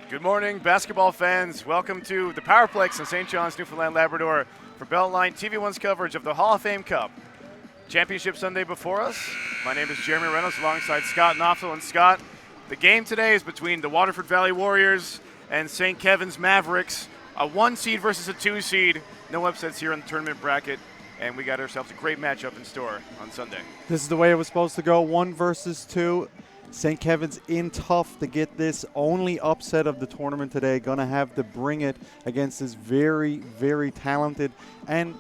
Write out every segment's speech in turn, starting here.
Good morning, basketball fans. Welcome to the Powerplex in St. John's, Newfoundland, Labrador for Beltline TV1's coverage of the Hall of Fame Cup. Championship Sunday before us. My name is Jeremy Reynolds alongside Scott Knopfel. And Scott, the game today is between the Waterford Valley Warriors and St. Kevin's Mavericks. A 1 seed versus a 2 seed. No upsets here in the tournament bracket. And we got ourselves a great matchup in store on Sunday. This is the way it was supposed to go, 1 versus 2. St. Kevin's in tough to get this only upset of the tournament today. Going to have to bring it against this very, very talented and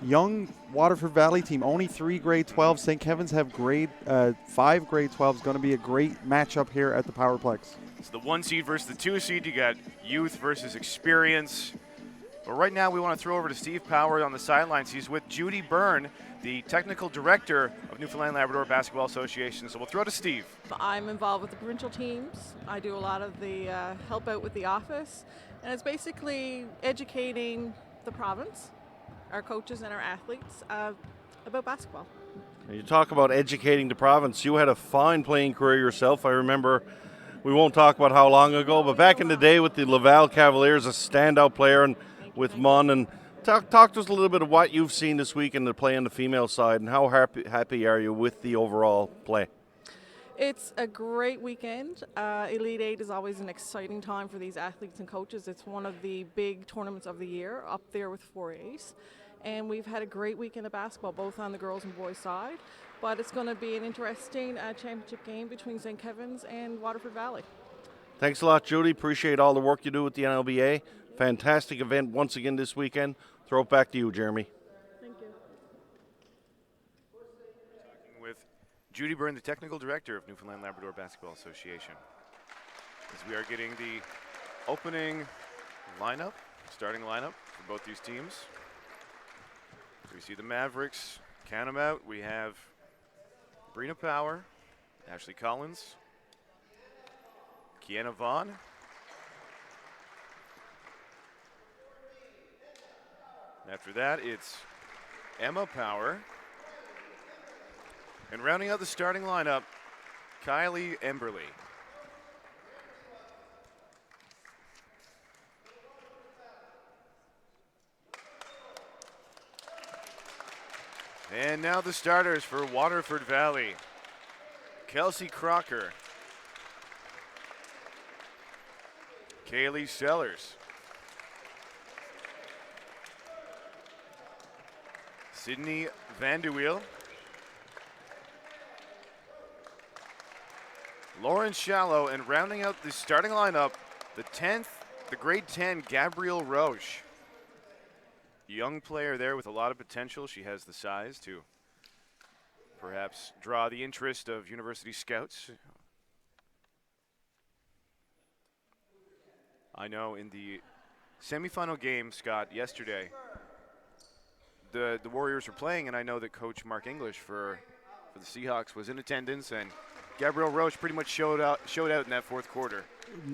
young Waterford Valley team. Only 3 grade 12s. St. Kevin's have 5 grade 12s. Going to be a great matchup here at the Powerplex. It's the 1 seed versus the 2 seed. You got youth versus experience. But right now we want to throw over to Steve Power on the sidelines. He's with Judy Byrne, the technical director of Newfoundland Labrador Basketball Association. So we'll throw to Steve. I'm involved with the provincial teams. I do a lot of the help out with the office. And it's basically educating the province, our coaches and our athletes, about basketball. You talk about educating the province. You had a fine playing career yourself. I remember, we won't talk about how long ago, but back in the day with the Laval Cavaliers, a standout player, and with Mon. And talk to us a little bit of what you've seen this week in the play on the female side, and how happy are you with the overall play? It's a great weekend. Elite 8 is always an exciting time for these athletes and coaches. It's one of the big tournaments of the year, up there with 4As. And we've had a great weekend of basketball, both on the girls and boys side. But it's going to be an interesting championship game between St. Kevin's and Waterford Valley. Thanks a lot, Judy. Appreciate all the work you do with the NLBA. Fantastic event once again this weekend. Throw it back to you, Jeremy. Thank you. Talking with Judy Byrne, the technical director of Newfoundland Labrador Basketball Association. As we are getting the opening lineup, starting lineup for both these teams. We see the Mavericks, count them out. We have Brina Power, Ashley Collins, Kiana Vaughn, after that, it's Emma Power. And rounding out the starting lineup, Kylie Emberley. And now the starters for Waterford Valley. Kelsey Crocker. Kaylee Sellers. Sydney Vanderweel. Lauren Shallow, and rounding out the starting lineup, the grade 10, Gabrielle Roche. Young player there with a lot of potential. She has the size to perhaps draw the interest of university scouts. I know in the semifinal game, Scott, yesterday, the Warriors were playing, and I know that Coach Mark English for the Seahawks was in attendance, and Gabrielle Roche pretty much showed out in that fourth quarter.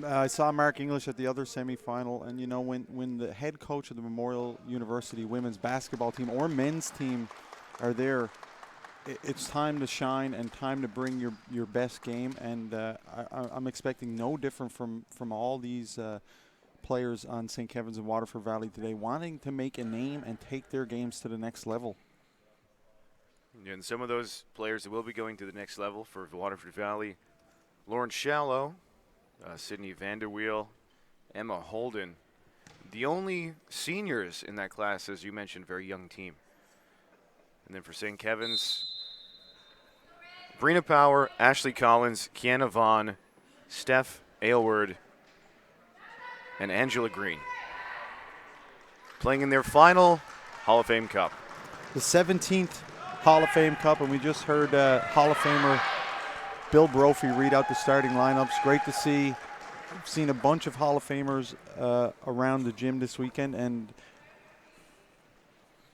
I saw Mark English at the other semifinal, and you know, when the head coach of the Memorial University women's basketball team or men's team are there, it's time to shine and time to bring your best game, and I'm expecting no different from all these players on St. Kevin's and Waterford Valley today, wanting to make a name and take their games to the next level. And some of those players that will be going to the next level for Waterford Valley, Lauren Shallow, Sydney Vanderweel, Emma Holden. The only seniors in that class, as you mentioned, very young team. And then for St. Kevin's, Brina Power, Ashley Collins, Kiana Vaughn, Steph Aylward, and Angela Green, playing in their final Hall of Fame Cup. The 17th Hall of Fame Cup, and we just heard Hall of Famer Bill Brophy read out the starting lineups. Great to see. I've seen a bunch of Hall of Famers around the gym this weekend, and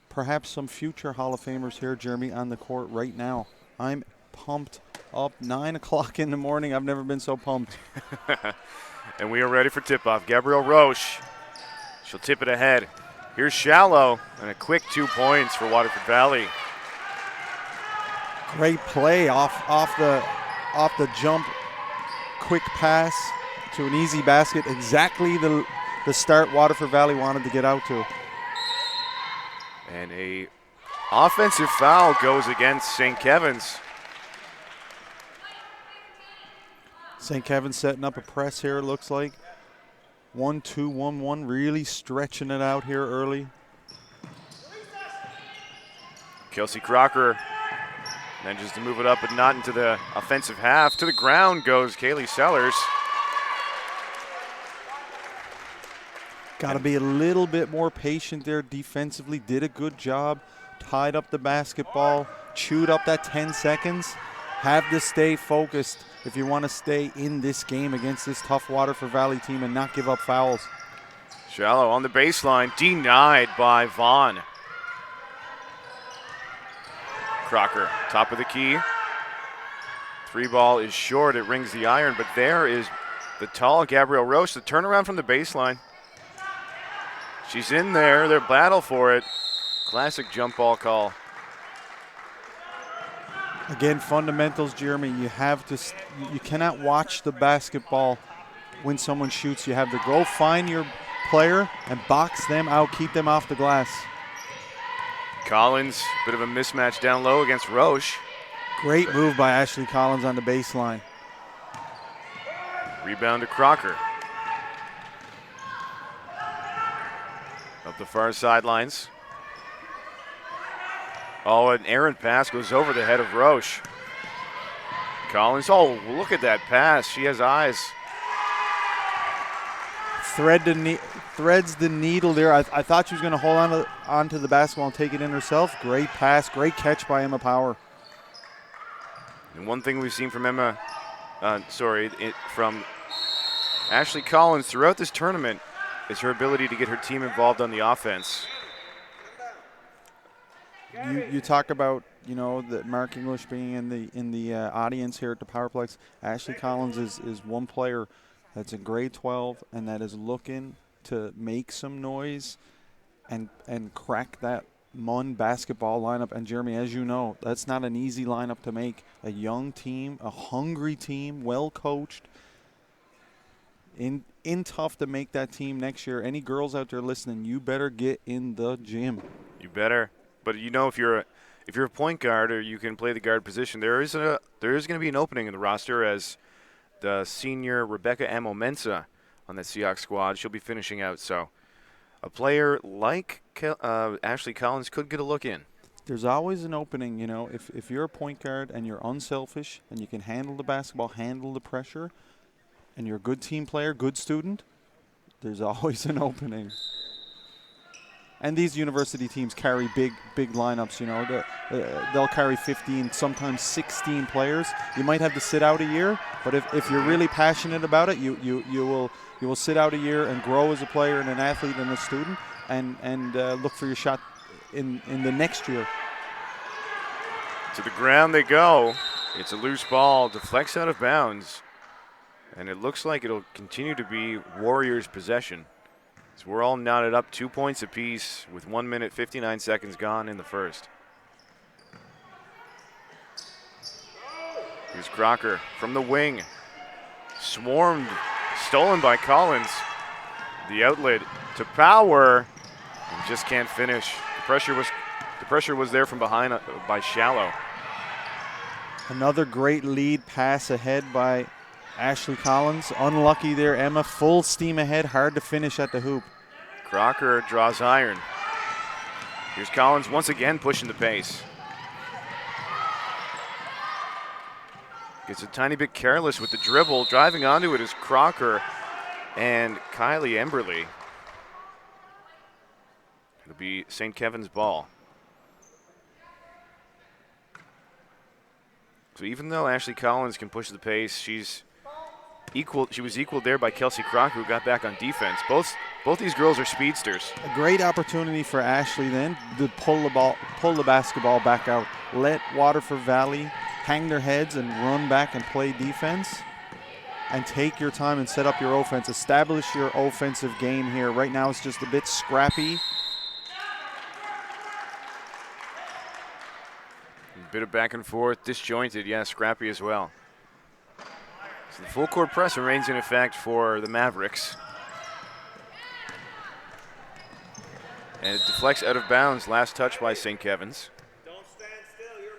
perhaps some future Hall of Famers here, Jeremy, on the court right now. I'm pumped up. 9 o'clock in the morning. I've never been so pumped. And we are ready for tip-off. Gabrielle Roche, she'll tip it ahead. Here's Shallow, and a quick 2 points for Waterford Valley. Great play off the jump, quick pass to an easy basket, exactly the start Waterford Valley wanted to get out to. And a offensive foul goes against St. Kevin's. St. Kevin's setting up a press here, it looks like. 1-2-1-1, really stretching it out here early. Kelsey Crocker manages to move it up, but not into the offensive half. To the ground goes Kaylee Sellers. Got to be a little bit more patient there defensively. Did a good job. Tied up the basketball. Chewed up that 10 seconds. Have to stay focused if you want to stay in this game against this tough Waterford Valley team and not give up fouls. Shallow on the baseline, denied by Vaughn. Crocker, top of the key. 3 ball is short, it rings the iron, but there is the tall Gabrielle Roche, the turnaround from the baseline. She's in there, they'll battle for it. Classic jump ball call. Again, fundamentals, Jeremy, you cannot watch the basketball when someone shoots. You have to go find your player and box them out, keep them off the glass. Collins, bit of a mismatch down low against Roche. Great move by Ashley Collins on the baseline. Rebound to Crocker. Up the far sidelines. Oh, an errant pass goes over the head of Roche. Collins, oh, look at that pass. She has eyes. Threads the needle there. I thought she was going to hold onto the basketball and take it in herself. Great pass, great catch by Emma Power. And one thing we've seen from from Ashley Collins throughout this tournament is her ability to get her team involved on the offense. You talk about, that Mark English being in the audience here at the Powerplex. Ashley Collins is one player that's in grade 12 and that is looking to make some noise and crack that MUN basketball lineup. And Jeremy, as you know, that's not an easy lineup to make. A young team, a hungry team, well coached. In tough to make that team next year. Any girls out there listening, you better get in the gym. You better. But if you're a point guard or you can play the guard position, there is going to be an opening in the roster as the senior Rebecca Amo-Mensah on that Seahawks squad. She'll be finishing out. So a player like Ashley Collins could get a look in. There's always an opening, if you're a point guard and you're unselfish and you can handle the basketball, handle the pressure, and you're a good team player, good student, there's always an opening. And these university teams carry big lineups, they'll carry 15, sometimes 16 players. You might have to sit out a year, but if you're really passionate about it, you will sit out a year and grow as a player and an athlete and a student and look for your shot in the next year. To the ground they go. It's a loose ball, deflects out of bounds. And it looks like it'll continue to be Warriors' possession. So we're all knotted up 2 points apiece with 1 minute, 59 seconds gone in the first. Here's Crocker from the wing. Swarmed, stolen by Collins. The outlet to Power, and just can't finish. The pressure was there from behind by Shallow. Another great lead pass ahead by Ashley Collins. Unlucky there, Emma. Full steam ahead, hard to finish at the hoop. Crocker draws iron. Here's Collins once again pushing the pace. Gets a tiny bit careless with the dribble. Driving onto it is Crocker and Kylie Emberley. It'll be St. Kevin's ball. So even though Ashley Collins can push the pace, she was equaled there by Kelsey Crocker, who got back on defense. Both these girls are speedsters. A great opportunity for Ashley then to pull the basketball back out. Let Waterford Valley hang their heads and run back and play defense. And take your time and set up your offense. Establish your offensive game here. Right now it's just a bit scrappy. A bit of back and forth, disjointed, yeah, scrappy as well. So the full court press remains in effect for the Mavericks. And it deflects out of bounds. Last touch by St. Kevin's. Don't stand still, you're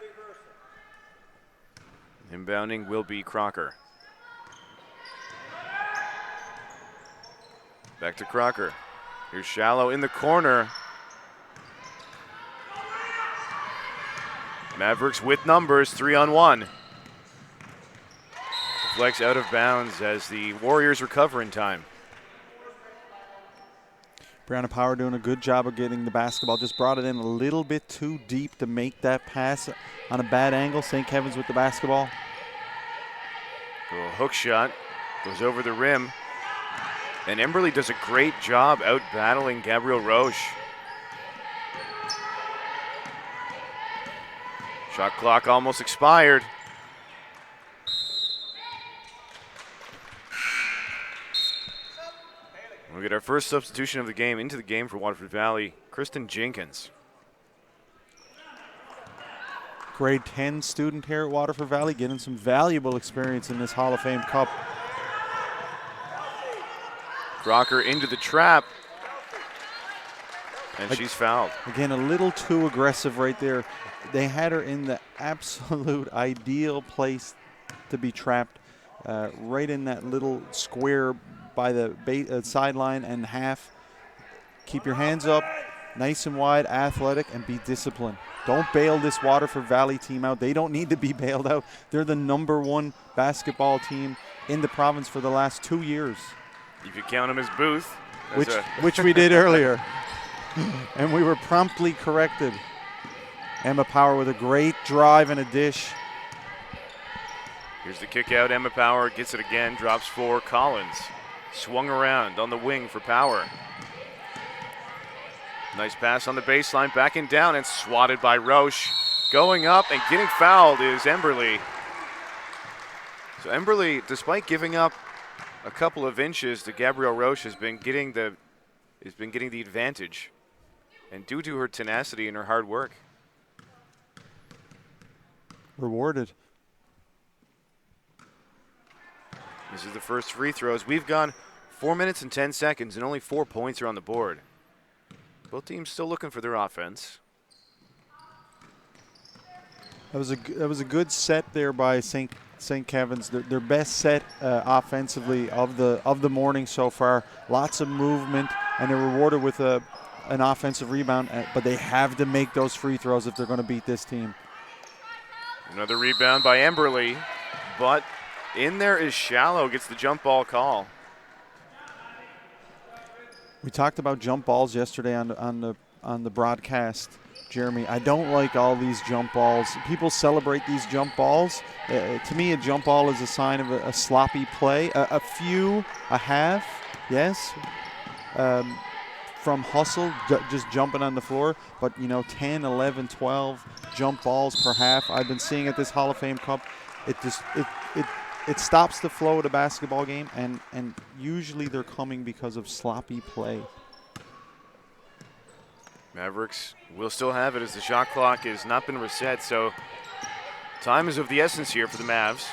reversing. Inbounding will be Crocker. Back to Crocker. Here's Shallow in the corner. Mavericks with numbers, 3-on-1. Deflects out of bounds as the Warriors recover in time. Brianna Power doing a good job of getting the basketball. Just brought it in a little bit too deep to make that pass on a bad angle. St. Kevin's with the basketball. A hook shot goes over the rim. And Emberley does a great job out battling Gabrielle Roche. Shot clock almost expired. We'll get our first substitution of the game into the game for Waterford Valley, Kristen Jenkins. Grade 10 student here at Waterford Valley, getting some valuable experience in this Hall of Fame Cup. Crocker into the trap. And she's fouled. Again, a little too aggressive right there. They had her in the absolute ideal place to be trapped, right in that little square by the sideline and half. Keep your hands up, nice and wide, athletic, and be disciplined. Don't bail this Waterford Valley team out. They don't need to be bailed out. They're the #1 basketball team in the province for the last 2 years. If you count them as Booth. Which we did earlier. And we were promptly corrected. Emma Power with a great drive and a dish. Here's the kick out. Emma Power gets it again, drops for Collins. Swung around on the wing for Power. Nice pass on the baseline, backing down and swatted by Roche. Going up and getting fouled is Emberley. So Emberley, despite giving up a couple of inches to Gabrielle Roche, has been getting the advantage. And due to her tenacity and her hard work. Rewarded. This is the first free throws. We've gone 4 minutes and 10 seconds and only 4 points are on the board. Both teams still looking for their offense. That was a good set there by St. Kevin's. Their best set offensively of the morning so far. Lots of movement, and they're rewarded with an offensive rebound. But they have to make those free throws if they're going to beat this team. Another rebound by Emberley, but in there is Shallow, gets the jump ball call. We talked about jump balls yesterday on the broadcast, Jeremy. I don't like all these jump balls. People celebrate these jump balls. To me, a jump ball is a sign of a sloppy play. A half, yes, from hustle, just jumping on the floor. But, 10, 11, 12 jump balls per half. I've been seeing at this Hall of Fame Cup. It stops the flow of the basketball game, and usually they're coming because of sloppy play. Mavericks will still have it as the shot clock has not been reset, so time is of the essence here for the Mavs.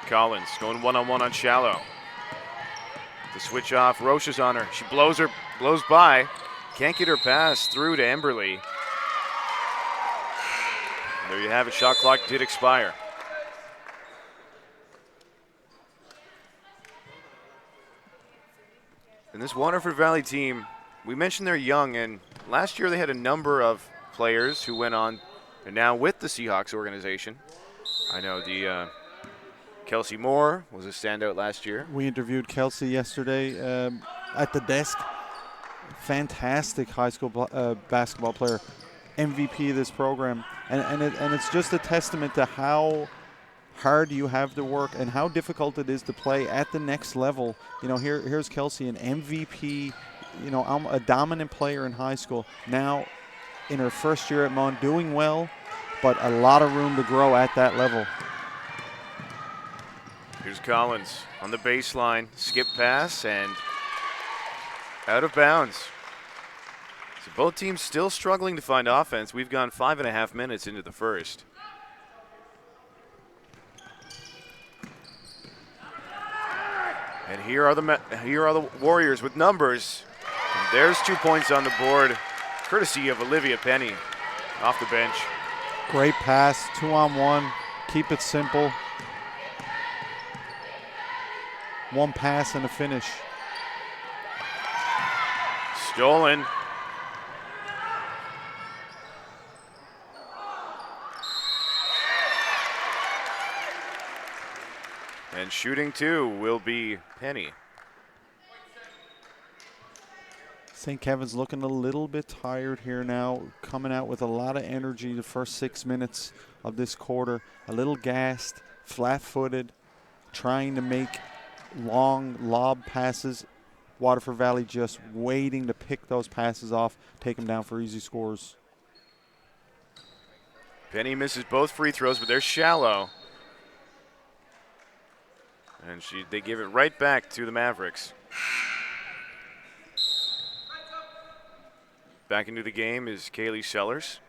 Collins going one-on-one on Shallow. The switch off, Roche is on her. She blows by. Can't get her pass through to Emberley. There you have it, shot clock did expire. And this Waterford Valley team, we mentioned they're young, and last year they had a number of players who went on and now with the Seahawks organization. I know the Kelsey Moore was a standout last year. We interviewed Kelsey yesterday at the desk. Fantastic high school basketball player, MVP of this program, and it's just a testament to how hard you have to work and how difficult it is to play at the next level. Here's Kelsey, an MVP, a dominant player in high school. Now in her first year at Mon, doing well, but a lot of room to grow at that level. Here's Collins on the baseline, skip pass and out of bounds. So both teams still struggling to find offense. We've gone 5.5 minutes into the first. And here are the Warriors with numbers. And there's 2 points on the board, courtesy of Olivia Penny off the bench. Great pass, 2-on-1. Keep it simple. One pass and a finish. Stolen. And shooting 2 will be Penny. St. Kevin's looking a little bit tired here now, coming out with a lot of energy the first 6 minutes of this quarter. A little gassed, flat-footed, trying to make long lob passes. Waterford Valley just waiting to pick those passes off, take them down for easy scores. Penny misses both free throws, but they're shallow. And they give it right back to the Mavericks. Back into the game is Kaylee Sellers,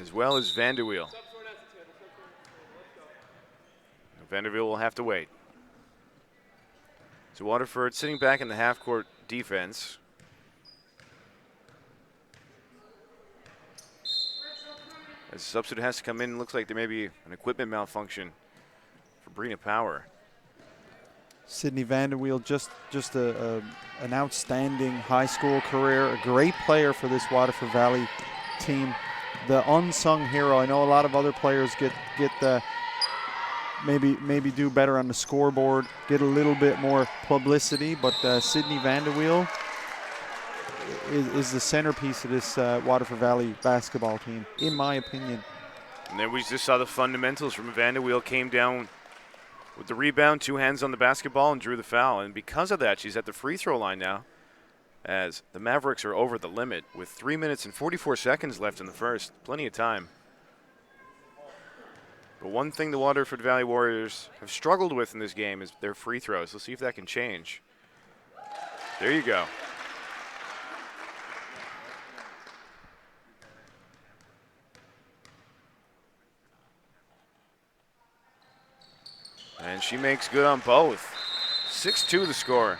as well as Vanderweel. Vanderweel will have to wait. So Waterford sitting back in the half-court defense. As a substitute has to come in, looks like there may be an equipment malfunction for Brina Power. Sydney Vanderweel, just an outstanding high school career, a great player for this Waterford Valley team. The unsung hero. I know a lot of other players get the maybe do better on the scoreboard, get a little bit more publicity, but Sydney Vanderweel is the centerpiece of this Waterford Valley basketball team, in my opinion. And then we just saw the fundamentals from Vanderweel, came down with the rebound, 2 hands on the basketball, and drew the foul. And because of that, she's at the free throw line now, as the Mavericks are over the limit with 3 minutes and 44 seconds left in the first. Plenty of time. But one thing the Waterford Valley Warriors have struggled with in this game is their free throws. Let's see if that can change. There you go. And she makes good on both. 6-2 the score.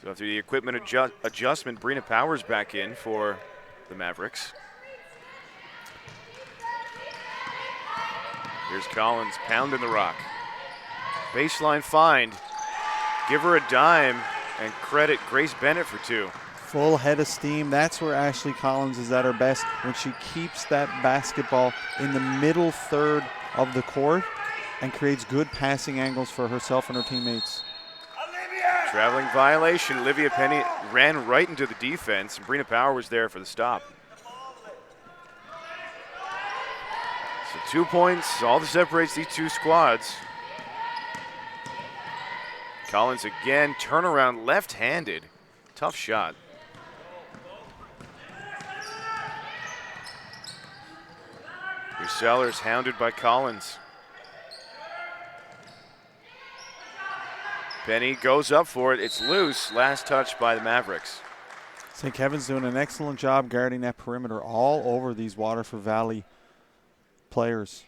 So after the equipment adjustment, Brina Powers back in for the Mavericks. Here's Collins pounding the rock. Baseline find. Give her a dime and credit Grace Bennett for 2. Full head of steam. That's where Ashley Collins is at her best, when she keeps that basketball in the middle third of the court and creates good passing angles for herself and her teammates. Traveling violation. Olivia Penny ran right into the defense, and Brina Power was there for the stop. So 2 points, all that separates these two squads. Collins again, turnaround left-handed. Tough shot. Here's Sellers hounded by Collins. Penny goes up for it. It's loose. Last touch by the Mavericks. St. Kevin's doing an excellent job guarding that perimeter all over these Waterford Valley players.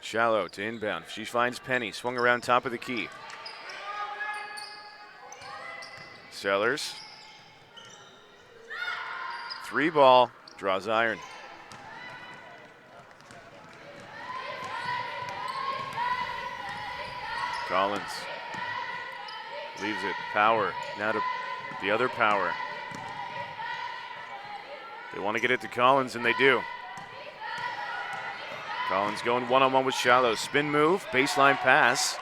Shallow to inbound. She finds Penny. Swung around top of the key. Sellers. 3 ball. Draws iron. Collins leaves it. Power. Now to the other Power. They want to get it to Collins, and they do. Collins going one-on-one with Shallow. Spin move, baseline pass.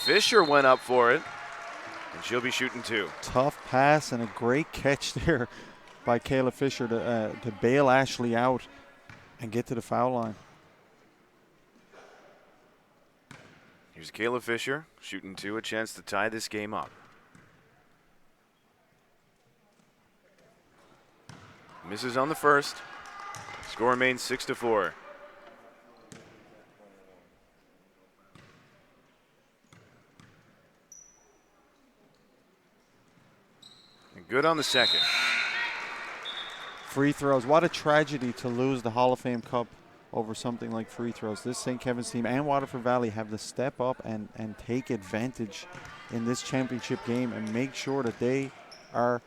Fisher went up for it, and she'll be shooting 2. Tough pass and a great catch there by Kayla Fisher to bail Ashley out and get to the foul line. Here's Kayla Fisher shooting 2, a chance to tie this game up. Misses on the first. Score remains 6-4. And good on the second. Free throws. What a tragedy to lose the Hall of Fame Cup over something like free throws. This St. Kevin's team and Waterford Valley have to step up and take advantage in this championship game and make sure that they are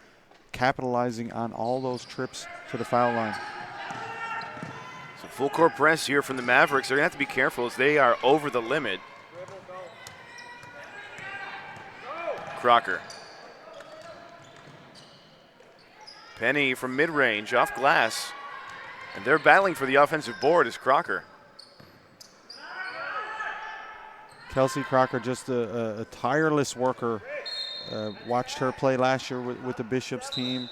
capitalizing on all those trips to the foul line. So full court press here from the Mavericks. They're going to have to be careful as they are over the limit. Crocker. Penny from mid-range, off glass. And they're battling for the offensive board as Crocker. Kelsey Crocker, just a tireless worker. Watched her play last year with the Bishops team.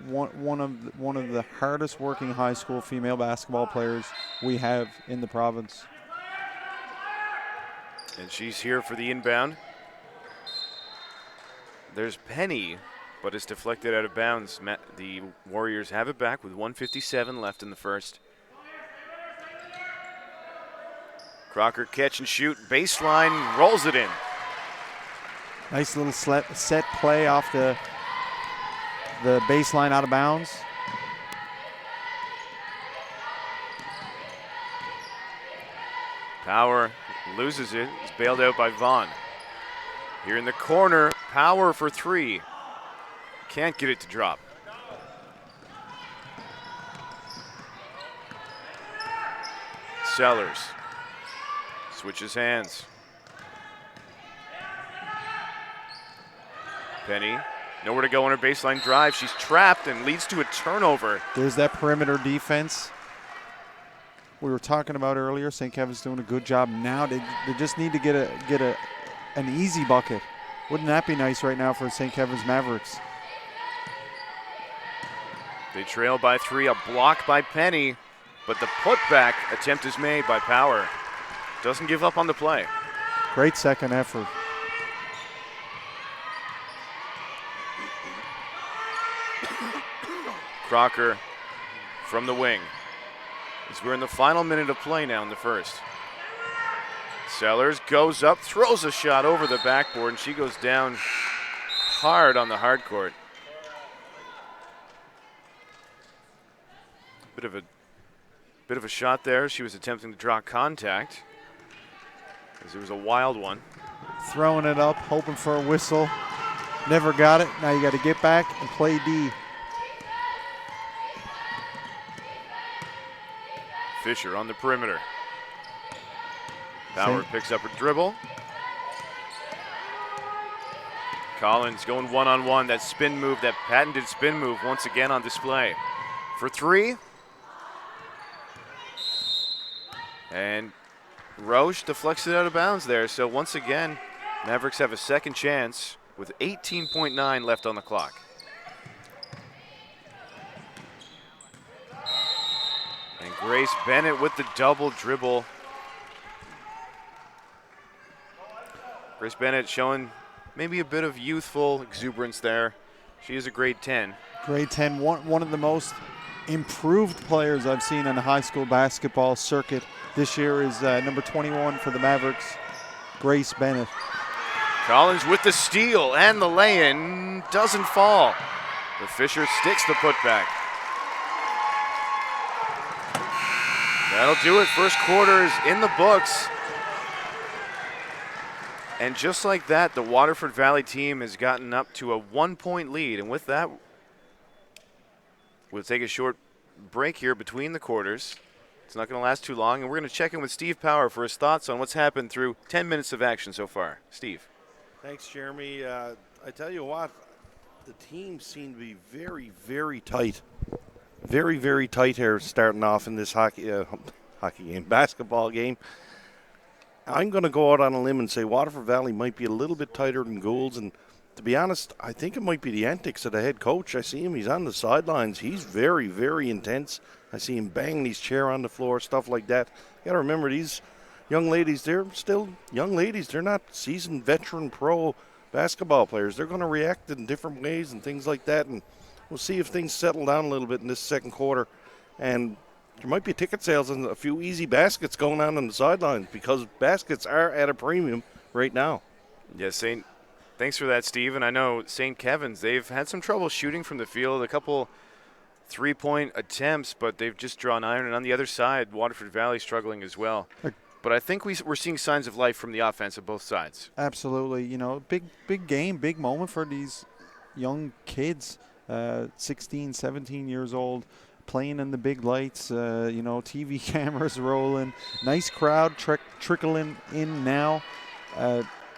One of the hardest working high school female basketball players we have in the province. And she's here for the inbound. There's Penny, but it's deflected out of bounds. The Warriors have it back with 1:57 left in the first. Crocker catch and shoot, baseline, rolls it in. Nice little set play off the baseline out of bounds. Power loses it. He's bailed out by Vaughn. Here in the corner, Power for three. Can't get it to drop. Sellers switches hands. Penny, nowhere to go on her baseline drive. She's trapped and leads to a turnover. There's that perimeter defense we were talking about earlier. St. Kevin's doing a good job now. They just need to get an easy bucket. Wouldn't that be nice right now for St. Kevin's Mavericks? They trail by three, a block by Penny, but the putback attempt is made by Power. Doesn't give up on the play. Great second effort. Crocker from the wing. As we're in the final minute of play now in the first. Sellers goes up, throws a shot over the backboard, and she goes down hard on the hard court. Bit of a shot there. She was attempting to draw contact, as it was a wild one. Throwing it up, hoping for a whistle. Never got it. Now you got to get back and play D. Fisher on the perimeter. Power picks up her dribble. Collins going one-on-one. That spin move, that patented spin move, once again on display. For three. And Roche deflects it out of bounds there. So once again, Mavericks have a second chance with 18.9 left on the clock. And Grace Bennett with the double dribble. Grace Bennett showing maybe a bit of youthful exuberance there. She is a grade 10. Grade 10, one of the most improved players I've seen on the high school basketball circuit this year is number 21 for the Mavericks, Grace Bennett. Collins with the steal and the lay-in doesn't fall. But Fisher sticks the putback. That'll do it. First quarter is in the books. And just like that, the Waterford Valley team has gotten up to a 1-point lead. And with that, we'll take a short break here between the quarters. It's not going to last too long. And we're going to check in with Steve Power for his thoughts on what's happened through 10 minutes of action so far. Steve. Thanks, Jeremy. I tell you what, the teams seem to be very, very tight. Very, very tight here starting off in this basketball game. I'm going to go out on a limb and say Waterford Valley might be a little bit tighter than Goulds. And to be honest, I think it might be the antics of the head coach. I see him. He's on the sidelines. He's very, very intense. I see him banging his chair on the floor, stuff like that. You got to remember, these young ladies, they're still young ladies. They're not seasoned veteran pro basketball players. They're going to react in different ways and things like that. And we'll see if things settle down a little bit in this second quarter. And there might be ticket sales and a few easy baskets going on the sidelines because baskets are at a premium right now. Yes, thanks for that, Steve. And I know St. Kevin's, they've had some trouble shooting from the field. A couple 3-point attempts, but they've just drawn iron. And on the other side, Waterford Valley struggling as well. But I think we're seeing signs of life from the offense of both sides. Absolutely. You know, big game, big moment for these young kids, 16, 17 years old, playing in the big lights, you know, TV cameras rolling. Nice crowd trickling in now.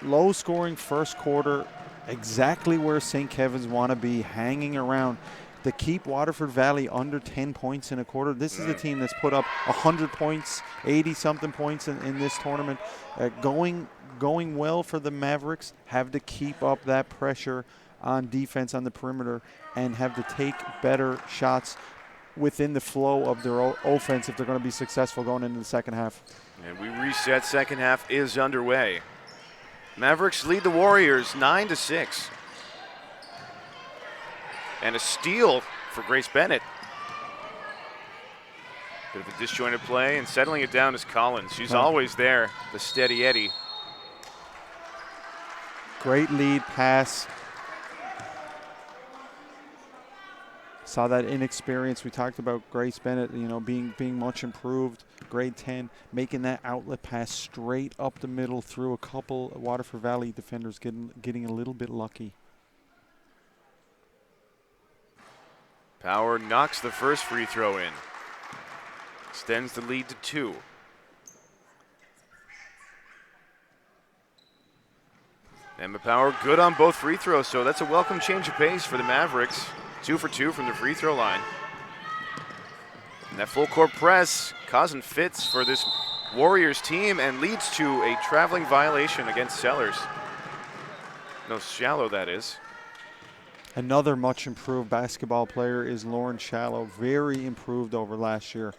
Low-scoring first quarter, exactly where St. Kevin's want to be, hanging around to keep Waterford Valley under 10 points in a quarter. This is a team that's put up 100 points, 80-something points in this tournament. Going well for the Mavericks, have to keep up that pressure on defense on the perimeter and have to take better shots within the flow of their offense if they're going to be successful going into the second half. And we reset. Second half is underway. Mavericks lead the Warriors 9-6. And a steal for Grace Bennett. Bit of a disjointed play, and settling it down is Collins. She's always there, the steady Eddie. Great lead pass. Saw that inexperience. We talked about Grace Bennett, you know, being much improved. Grade 10, making that outlet pass straight up the middle through a couple Waterford Valley defenders, getting a little bit lucky. Power knocks the first free throw in. Extends the lead to 2. Emma Power good on both free throws, so that's a welcome change of pace for the Mavericks. 2 for 2 from the free throw line. And that full court press causing fits for this Warriors team and leads to a traveling violation against Sellers. No, Shallow, that is. Another much improved basketball player is Lauren Shallow. Very improved over last year.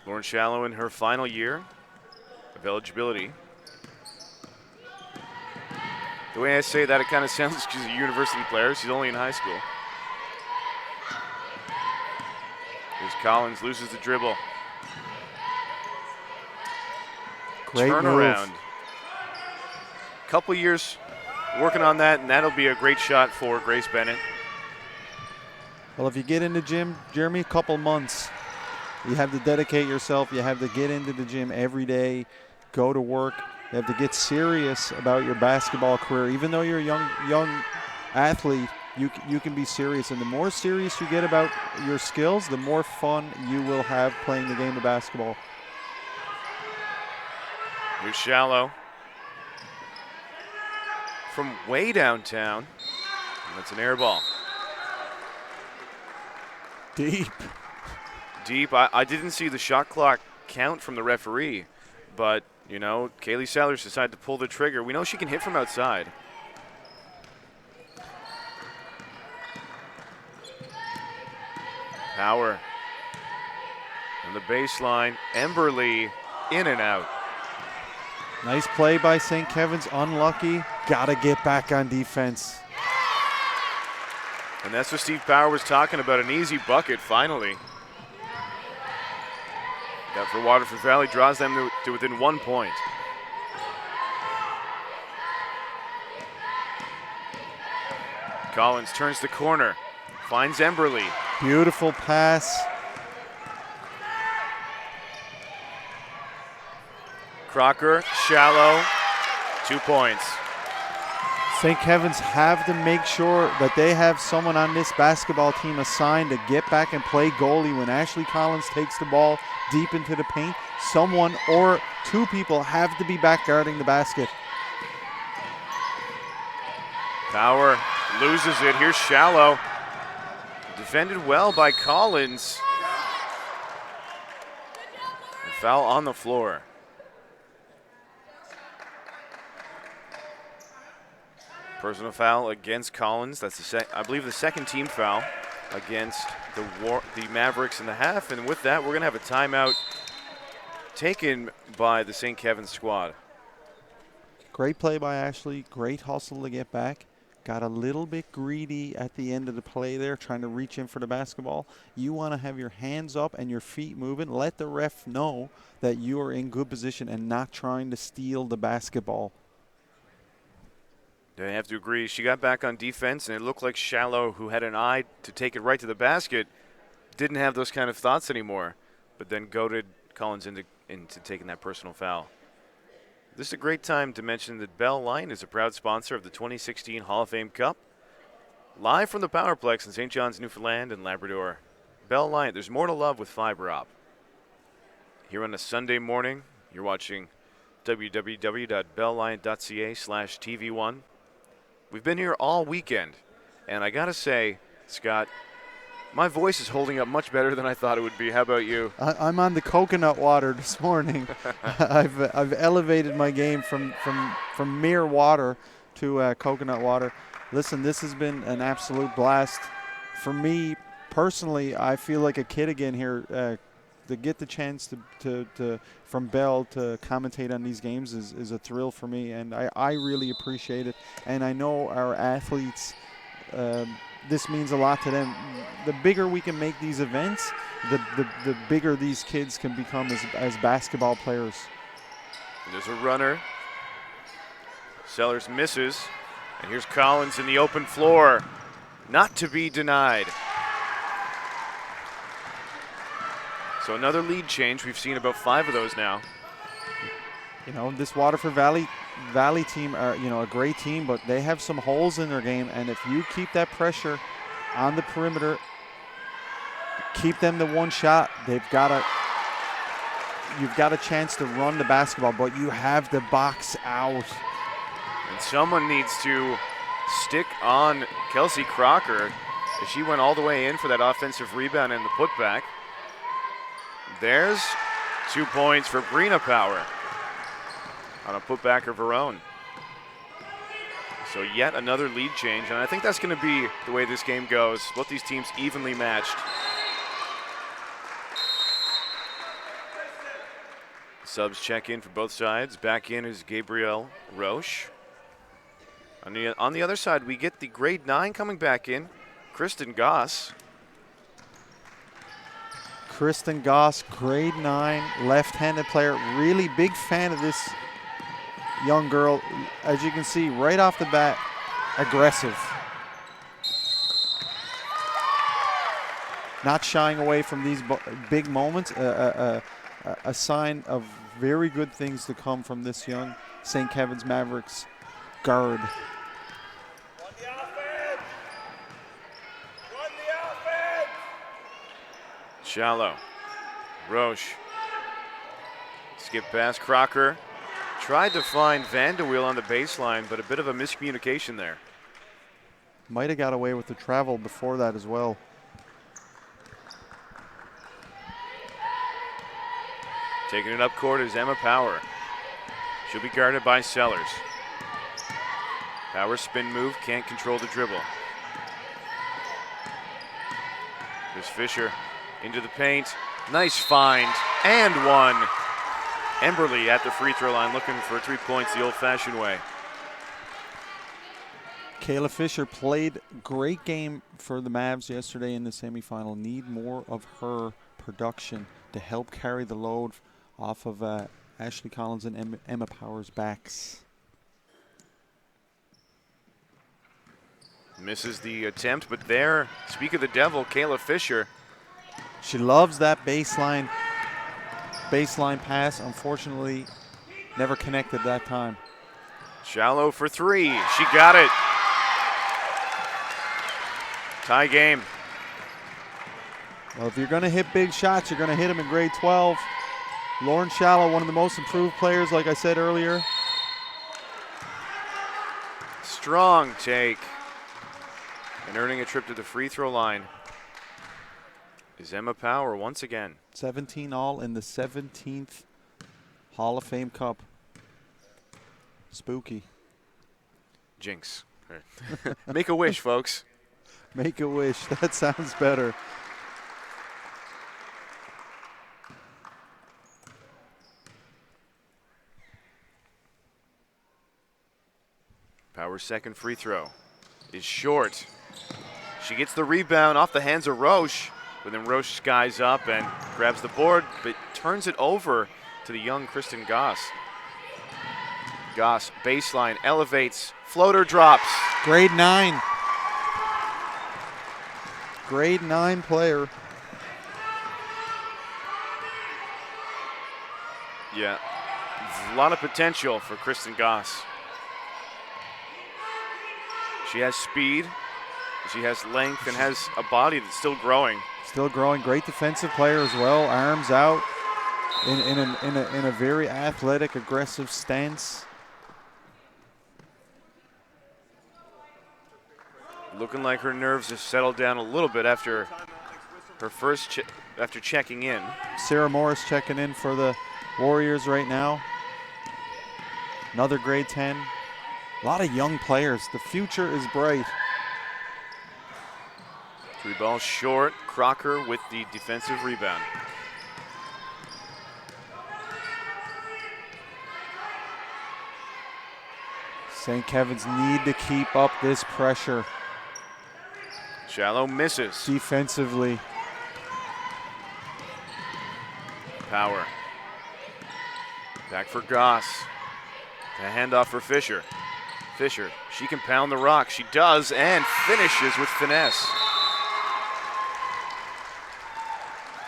Lauren Shallow in her final year of eligibility. The way I say that, it kind of sounds like she's a university player. She's only in high school. Here's Collins, loses the dribble. Great turnaround. move. Couple years working on that, and that'll be a great shot for Grace Bennett. Well, if you get in the gym, Jeremy, a couple months, you have to dedicate yourself. You have to get into the gym every day, go to work. You have to get serious about your basketball career. Even though you're a young athlete, you can be serious. And the more serious you get about your skills, the more fun you will have playing the game of basketball. Here's Shallow. From way downtown. And that's an air ball. Deep. Deep. I didn't see the shot clock count from the referee, but, you know, Kaylee Sellers decided to pull the trigger. We know she can hit from outside. Power. On the baseline, Emberly in and out. Nice play by St. Kevin's, unlucky. Gotta get back on defense. And that's what Steve Power was talking about, an easy bucket finally. That for Waterford Valley draws them to within 1 point. Collins turns the corner, finds Emberly. Beautiful pass. Crocker, Shallow, 2 points. St. Kevin's have to make sure that they have someone on this basketball team assigned to get back and play goalie when Ashley Collins takes the ball deep into the paint. Someone or two people have to be back guarding the basket. Power loses it. Here's Shallow. Defended well by Collins. A foul on the floor. Personal foul against Collins. That's I believe the second team foul against the Mavericks in the half. And with that, we're going to have a timeout taken by the St. Kevin's squad. Great play by Ashley. Great hustle to get back. Got a little bit greedy at the end of the play there, trying to reach in for the basketball. You want to have your hands up and your feet moving. Let the ref know that you are in good position and not trying to steal the basketball. I have to agree. She got back on defense, and it looked like Shallow, who had an eye to take it right to the basket, didn't have those kind of thoughts anymore, but then goaded Collins into taking that personal foul. This is a great time to mention that Bell Line is a proud sponsor of the 2016 Hall of Fame Cup. Live from the Powerplex in St. John's, Newfoundland and Labrador. Bell Line, there's more to love with fiber op. Here on a Sunday morning, you're watching www.bellline.ca/TV1. We've been here all weekend, and I gotta say, Scott, my voice is holding up much better than I thought it would be. How about you? I'm on the coconut water this morning. I've elevated my game from mere water to coconut water. Listen, this has been an absolute blast. For me personally, I feel like a kid again here. To get the chance to from Bell to commentate on these games is a thrill for me, and I really appreciate it. And I know our athletes, this means a lot to them. The bigger we can make these events, the bigger these kids can become as basketball players. There's a runner. Sellers misses, and here's Collins in the open floor. Not to be denied. So another lead change. We've seen about 5 of those now. You know, this Waterford Valley team are, you know, a great team, but they have some holes in their game, and if you keep that pressure on the perimeter, keep them to one shot, you've got a chance to run the basketball, but you have to box out. And someone needs to stick on Kelsey Crocker as she went all the way in for that offensive rebound and the putback. There's 2 points for Brina Power on a putback of her own. So yet another lead change, and I think that's going to be the way this game goes. Both these teams evenly matched. Subs check in for both sides. Back in is Gabrielle Roche. On the other side, we get the grade 9 coming back in, Kristen Goss. Kristen Goss, grade 9, left-handed player. Really big fan of this young girl. As you can see, right off the bat, aggressive. Not shying away from these big moments. A sign of very good things to come from this young St. Kevin's Mavericks guard. Shallow. Roche. Skip past Crocker. Tried to find Vanderweel on the baseline, but a bit of a miscommunication there. Might have got away with the travel before that as well. Taking it up court is Emma Power. She'll be guarded by Sellers. Power spin move, can't control the dribble. There's Fisher. Into the paint, nice find, and one. Emberly at the free throw line looking for 3 points the old-fashioned way. Kayla Fisher played great game for the Mavs yesterday in the semifinal. Need more of her production to help carry the load off of Ashley Collins and Emma Power's backs. Misses the attempt, but there, speak of the devil, Kayla Fisher. She loves that baseline pass. Unfortunately, never connected that time. Shallow for 3. She got it. Tie game. Well, if you're going to hit big shots, you're going to hit them in grade 12. Lauren Shallow, one of the most improved players, like I said earlier. Strong take. And earning a trip to the free throw line is Emma Power once again. 17 all in the 17th Hall of Fame Cup. Spooky. Jinx. Make a wish, folks. Make a wish. That sounds better. Power's second free throw is short. She gets the rebound off the hands of Roche, but then Roche skies up and grabs the board, but turns it over to the young Kristen Goss. Goss, baseline, elevates, floater drops. Grade 9. Grade 9 player. Yeah, a lot of potential for Kristen Goss. She has speed, she has length, and has a body that's still growing. Still growing. Great defensive player as well. Arms out in a very athletic, aggressive stance. Looking like her nerves have settled down a little bit after her first after checking in. Sarah Morris checking in for the Warriors right now. Another grade 10. A lot of young players. The future is bright. 3 balls short. Crocker with the defensive rebound. St. Kevin's need to keep up this pressure Shallow misses. defensively. Power. Back for Goss. The handoff for Fisher. Fisher, she can pound the rock. She does, and finishes with finesse.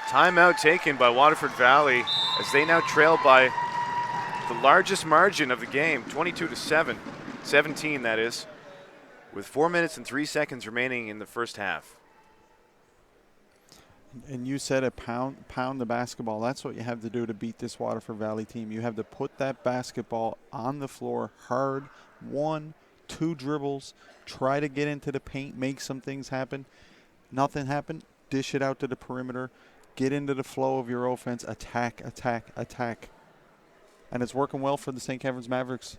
Timeout taken by Waterford Valley as they now trail by the largest margin of the game, 22-7, 17 that is, with 4 minutes and 3 seconds remaining in the first half. And you said it, pound the basketball. That's what you have to do to beat this Waterford Valley team. You have to put that basketball on the floor hard, 1, 2 dribbles, try to get into the paint, make some things happen. Nothing happened, dish it out to the perimeter, get into the flow of your offense, attack, attack, attack. And it's working well for the St. Kevin's Mavericks.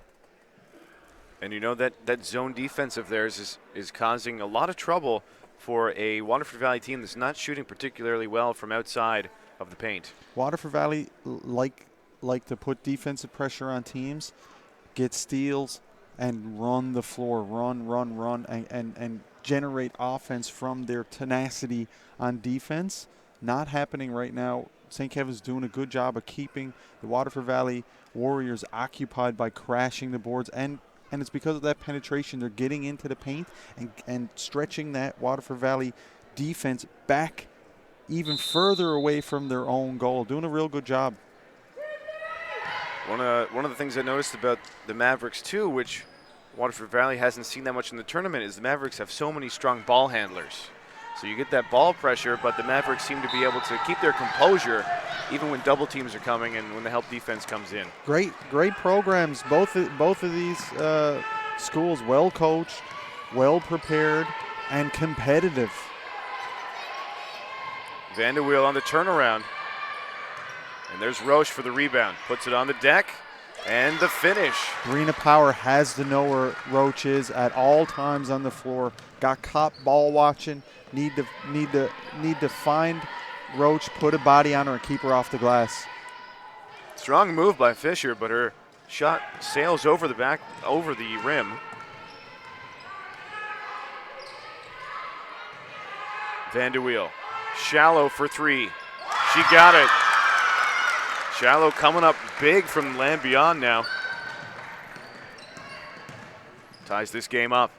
And you know that zone defense of theirs is causing a lot of trouble for a Waterford Valley team that's not shooting particularly well from outside of the paint. Waterford Valley like to put defensive pressure on teams, get steals, and run the floor, run, and generate offense from their tenacity on defense. Not happening right now. St. Kevin's doing a good job of keeping the Waterford Valley Warriors occupied by crashing the boards, and it's because of that penetration. They're getting into the paint and stretching that Waterford Valley defense back even further away from their own goal. Doing a real good job. One of the things I noticed about the Mavericks too, which Waterford Valley hasn't seen that much in the tournament, is the Mavericks have so many strong ball handlers. So you get that ball pressure, but the Mavericks seem to be able to keep their composure even when double teams are coming and when the help defense comes in. Great programs. Both of these schools well coached, well prepared, and competitive. Vanderweel on the turnaround. And there's Roche for the rebound. Puts it on the deck, and the finish. Brina Power has to know where Roach is at all times on the floor. Got caught ball watching. Need to find Roach, put a body on her, and keep her off the glass. Strong move by Fisher, but her shot sails over the rim. Vanderweel, Shallow for 3. She got it. Shallow coming up big from land beyond now. Ties this game up.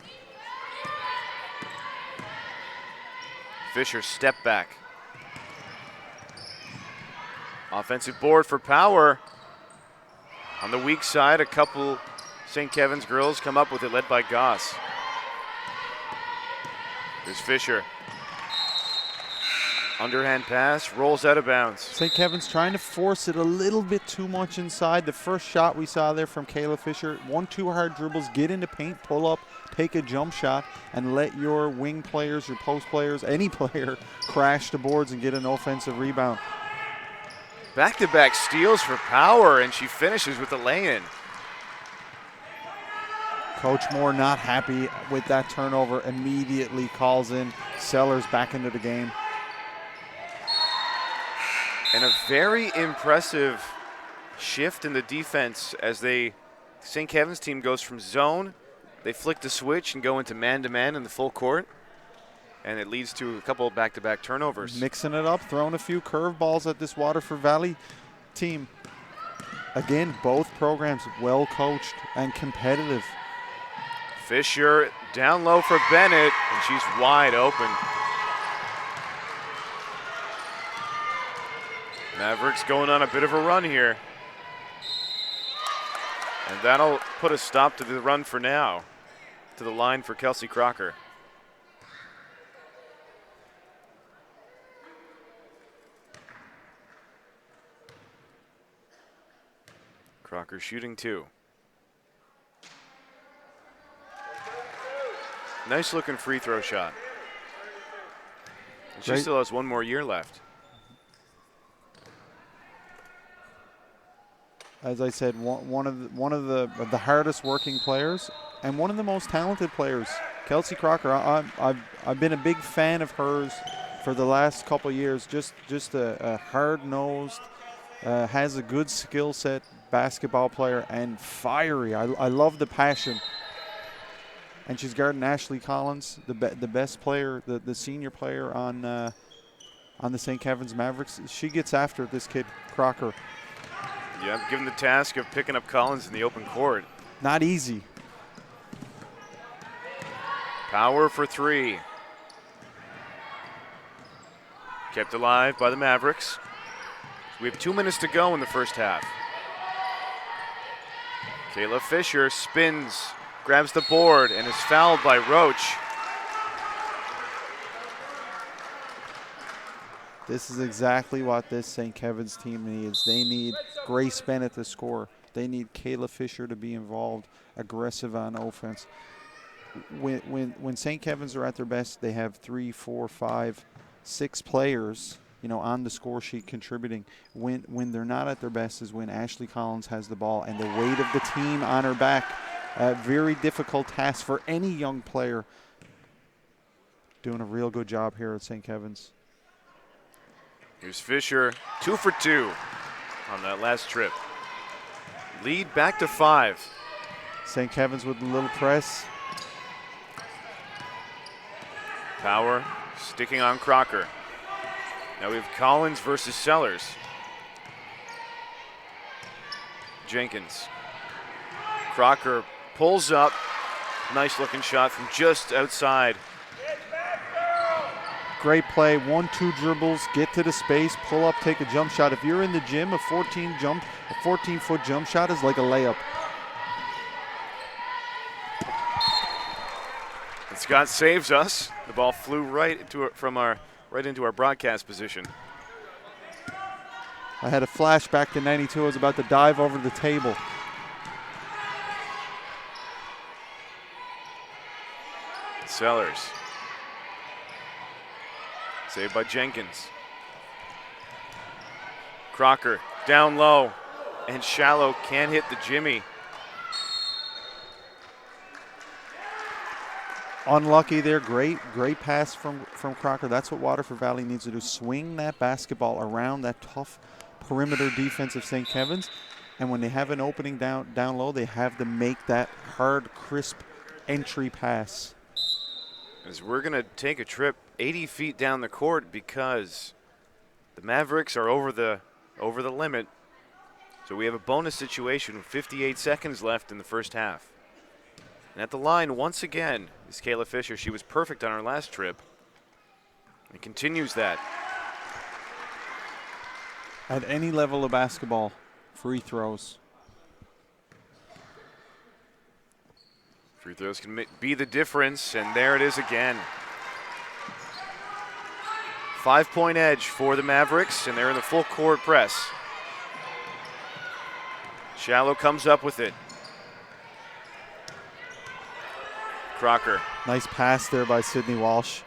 Fisher step back. Offensive board for Power. On the weak side, a couple St. Kevin's girls come up with it, led by Goss. There's Fisher. Underhand pass, rolls out of bounds. St. Kevin's trying to force it a little bit too much inside. The first shot we saw there from Kayla Fisher, 1-2 hard dribbles, get into paint, pull up, take a jump shot, and let your wing players, your post players, any player crash the boards and get an offensive rebound. Back-to-back steals for Power, and she finishes with the lay-in. Coach Moore not happy with that turnover, immediately calls in Sellers back into the game. And a very impressive shift in the defense as St. Kevin's team goes from zone, they flick the switch and go into man-to-man in the full court, and it leads to a couple of back-to-back turnovers. Mixing it up, throwing a few curveballs at this Waterford Valley team. Again, both programs well coached and competitive. Fisher down low for Bennett, and she's wide open. Mavericks going on a bit of a run here. And that'll put a stop to the run for now. To the line for Kelsey Crocker. Crocker shooting 2. Nice looking free throw shot. And she still has 1 more year left. As I said, one of the hardest working players and one of the most talented players, Kelsey Crocker. I've been a big fan of hers for the last couple of years. Just a hard-nosed, has a good skill set basketball player and fiery. I love the passion. And she's guarding Ashley Collins, the best player, the senior player on the St. Kevin's Mavericks. She gets after this kid, Crocker. Yeah, given the task of picking up Collins in the open court. Not easy. Power for 3. Kept alive by the Mavericks. We have 2 minutes to go in the first half. Kayla Fisher spins, grabs the board, and is fouled by Roach. This is exactly what this St. Kevin's team needs. They need Grace Bennett to score. They need Kayla Fisher to be involved, aggressive on offense. When St. Kevin's are at their best, they have 3, 4, 5, 6 players, on the score sheet contributing. When they're not at their best is when Ashley Collins has the ball and the weight of the team on her back. A very difficult task for any young player. Doing a real good job here at St. Kevin's. Here's Fisher, 2 for 2 on that last trip. Lead back to 5. St. Kevin's with a little press. Power sticking on Crocker. Now we have Collins versus Sellers. Jenkins. Crocker pulls up. Nice looking shot from just outside. Great play, 1-2 dribbles, get to the space, pull up, take a jump shot. If you're in the gym, a 14-foot jump shot is like a layup. And Scott saves us. The ball flew right into our broadcast position. I had a flashback to 92. I was about to dive over the table. Sellers. Saved by Jenkins. Crocker down low and shallow, can't hit the jimmy. Unlucky there, great pass from Crocker. That's what Waterford Valley needs to do, swing that basketball around that tough perimeter defense of St. Kevin's. And when they have an opening down low, they have to make that hard, crisp entry pass. As we're gonna take a trip 80 feet down the court because the Mavericks are over the limit. So we have a bonus situation with 58 seconds left in the first half. And at the line once again is Kayla Fisher. She was perfect on her last trip and continues that. At any level of basketball, free throws. Free throws can be the difference, and there it is again. 5-point edge for the Mavericks, and they're in the full court press. Shallow comes up with it. Crocker. Nice pass there by Sydney Walsh.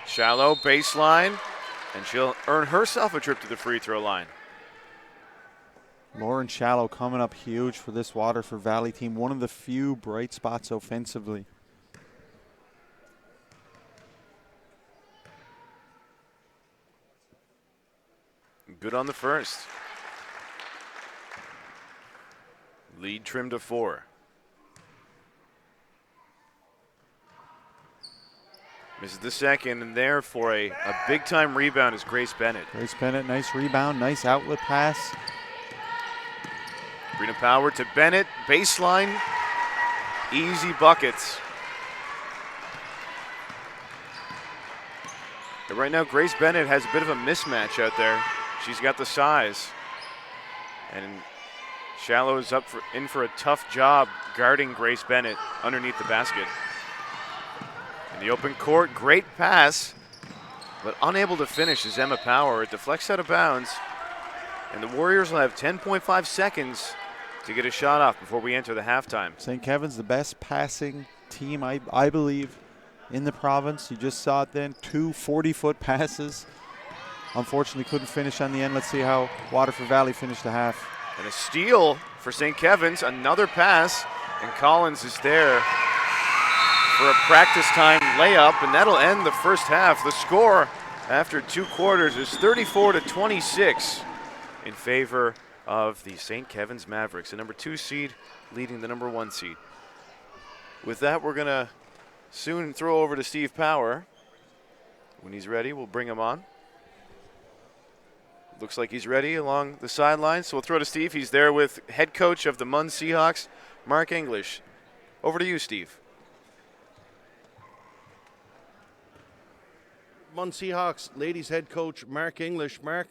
Shallow baseline, and she'll earn herself a trip to the free throw line. Lauren Shallow coming up huge for this Waterford Valley team. One of the few bright spots offensively. Good on the first. Lead trimmed to 4. Misses the second, and there for a big-time rebound is Grace Bennett. Grace Bennett, nice rebound, nice outlet pass. Sabrina Power to Bennett, baseline, easy buckets. But right now, Grace Bennett has a bit of a mismatch out there. She's got the size. And Shallow is in for a tough job guarding Grace Bennett underneath the basket. In the open court, great pass, but unable to finish is Emma Power. It deflects out of bounds, and the Warriors will have 10.5 seconds to get a shot off before we enter the halftime. St. Kevin's the best passing team, I believe, in the province. You just saw it then, 2 40-foot passes. Unfortunately, couldn't finish on the end. Let's see how Waterford Valley finished the half. And a steal for St. Kevin's, another pass, and Collins is there for a practice time layup, and that'll end the first half. The score after 2 quarters is 34-26 in favor of the St. Kevin's Mavericks, the number 2 seed leading the number 1 seed. With that, we're going to soon throw over to Steve Power. When he's ready, we'll bring him on. Looks like he's ready along the sidelines, so we'll throw to Steve. He's there with head coach of the Munn Seahawks, Mark English. Over to you, Steve. Munn Seahawks ladies head coach Mark English. Mark,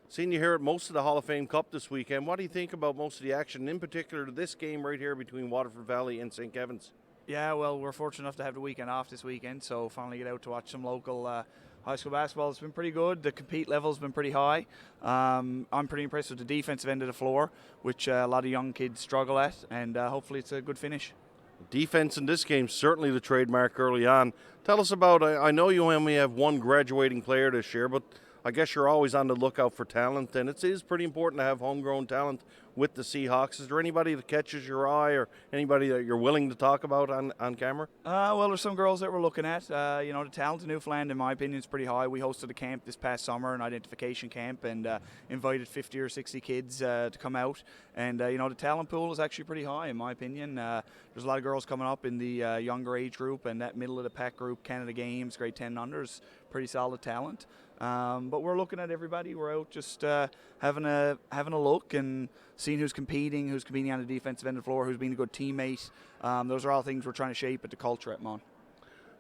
seen you here at most of the Hall of Fame Cup this weekend. What do you think about most of the action, in particular this game right here between Waterford Valley and St. Kevin's? Yeah, well, we're fortunate enough to have the weekend off this weekend, so finally get out to watch some local high school basketball. It's been pretty good. The compete level's been pretty high. I'm pretty impressed with the defensive end of the floor, which a lot of young kids struggle at, and hopefully it's a good finish. Defense in this game, certainly the trademark early on. Tell us about, I know you only have one graduating player this year, but I guess you're always on the lookout for talent, and it is pretty important to have homegrown talent with the Seahawks. Is there anybody that catches your eye or anybody that you're willing to talk about on camera? Well, there's some girls that we're looking at. The talent in Newfoundland, in my opinion, is pretty high. We hosted a camp this past summer, an identification camp, and invited 50 or 60 kids to come out. And, the talent pool is actually pretty high, in my opinion. There's a lot of girls coming up in the younger age group, and that middle of the pack group, Canada Games, grade 10 and under, is pretty solid talent. But we're looking at everybody. We're out just having a look and seeing who's competing on the defensive end of the floor, who's being a good teammate. Those are all things we're trying to shape at the culture at Mon.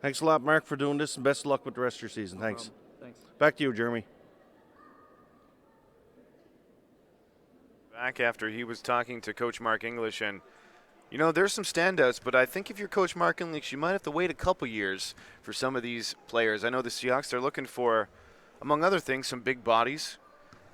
Thanks a lot, Mark, for doing this, and best of luck with the rest of your season. Thanks. Thanks. Back to you, Jeremy. Back after he was talking to Coach Mark English, and there's some standouts, but I think if you're Coach Mark English, you might have to wait a couple years for some of these players. I know the Seahawks, they're looking for, among other things, some big bodies.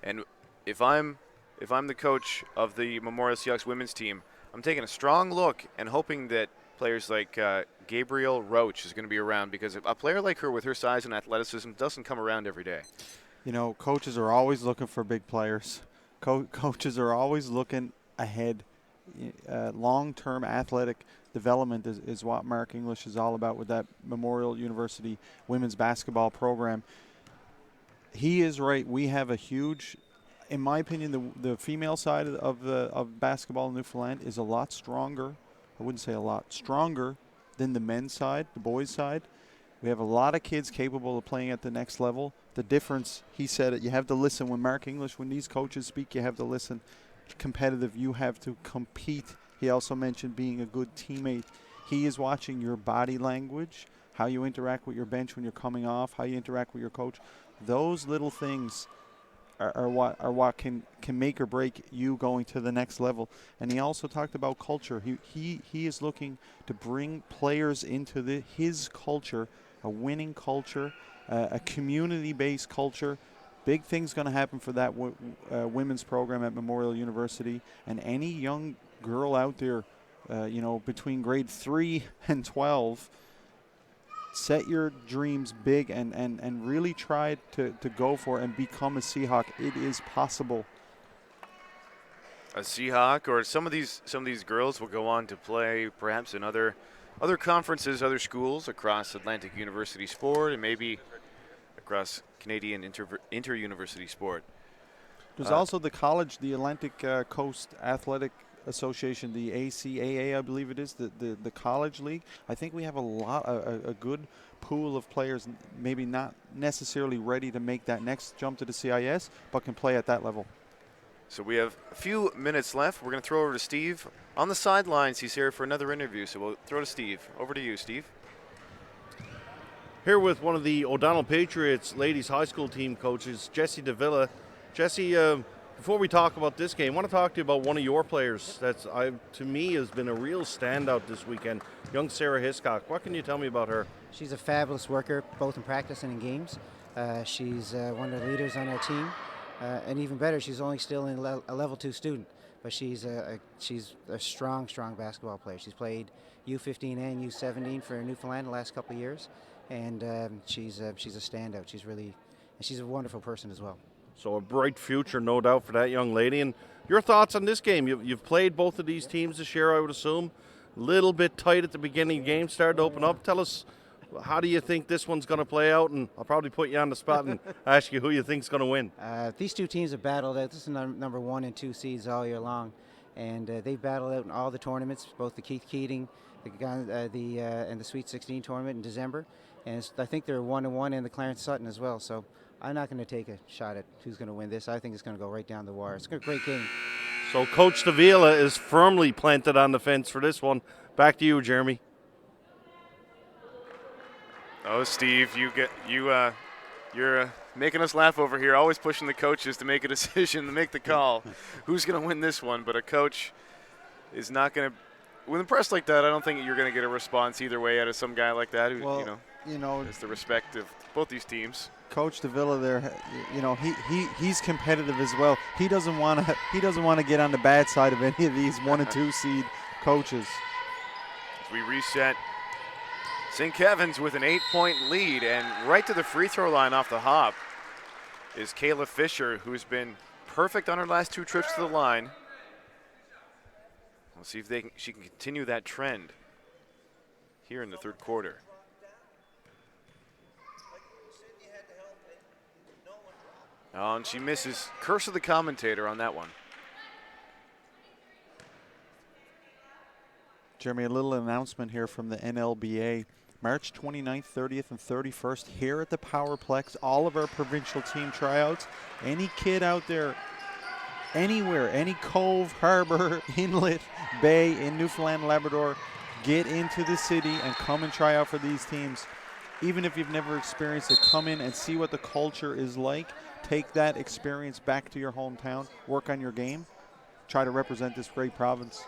And if I'm the coach of the Memorial Seahawks women's team, I'm taking a strong look and hoping that players like Gabrielle Roach is going to be around, because a player like her with her size and athleticism doesn't come around every day. Coaches are always looking for big players. Coaches are always looking ahead. Long-term athletic development is what Mark English is all about with that Memorial University women's basketball program. He is right. We have a huge, in my opinion, the female side of basketball in Newfoundland is a lot stronger. I wouldn't say a lot stronger than the men's side, the boys' side. We have a lot of kids capable of playing at the next level. The difference, he said it, you have to listen. When Mark English, when these coaches speak, you have to listen. Competitive, you have to compete. He also mentioned being a good teammate. He is watching your body language, how you interact with your bench when you're coming off, how you interact with your coach. Those little things are what can make or break you going to the next level. And he also talked about culture. He is looking to bring players into his culture, a winning culture, a community-based culture. Big things going to happen for that women's program at Memorial University. And any young girl out there, between grade 3 and 12, set your dreams big and really try to go for it and become a Seahawk. It is possible. A Seahawk, or some of these girls will go on to play perhaps in other conferences, other schools across Atlantic University Sport, and maybe across Canadian inter-university sport. There's also the college, the Atlantic Coast Athletic Association, the ACAA, I believe it is, the college league. I think we have a good pool of players, maybe not necessarily ready to make that next jump to the CIS, but can play at that level. So we have a few minutes left. We're going to throw over to Steve on the sidelines. He's here for another interview, so we'll throw to Steve. Over to you, Steve. Here with one of the O'Donnell Patriots ladies high school team coaches, Jessie Davila. Jessie, before we talk about this game, I want to talk to you about one of your players that's, to me, has been a real standout this weekend, young Sarah Hiscock. What can you tell me about her? She's a fabulous worker, both in practice and in games. She's one of the leaders on our team. And even better, she's only still a level 2 student, but she's a strong basketball player. She's played U15 and U17 for Newfoundland the last couple of years, and she's a standout. She's a wonderful person as well. So a bright future, no doubt, for that young lady. And your thoughts on this game? You've played both of these teams this year, I would assume. A little bit tight at the beginning of the game, started to open up. Tell us, how do you think this one's going to play out? And I'll probably put you on the spot and ask you who you think's going to win. These two teams have battled out. This is number 1 and 2 seeds all year long, and they've battled out in all the tournaments, both the Keith Keating, and the Sweet 16 tournament in December. And I think they're 1-1 in the Clarence Sutton as well. So I'm not going to take a shot at who's going to win this. I think it's going to go right down the wire. It's a great game. So Coach Davila is firmly planted on the fence for this one. Back to you, Jeremy. Oh, Steve, you're making us laugh over here. Always pushing the coaches to make a decision, to make the call. Who's going to win this one? But a coach is not going to. With a press like that, I don't think you're going to get a response either way out of some guy like that. Who, Well, has the respect of both these teams. Coach Davila there, he's competitive as well. He doesn't want to get on the bad side of any of these 1 and 2 seed coaches. As we reset, St. Kevin's with an 8-point lead, and right to the free throw line off the hop is Kayla Fisher, who's been perfect on her last 2 trips to the line. We'll see if she can continue that trend here in the third quarter. Oh, and she misses. Curse of the commentator on that one. Jeremy, a little announcement here from the NLBA. March 29th, 30th, and 31st here at the Powerplex. All of our provincial team tryouts. Any kid out there, anywhere, any cove, harbor, inlet, bay in Newfoundland, Labrador, get into the city and come and try out for these teams. Even if you've never experienced it, come in and see what the culture is like. Take that experience back to your hometown. Work on your game. Try to represent this great province.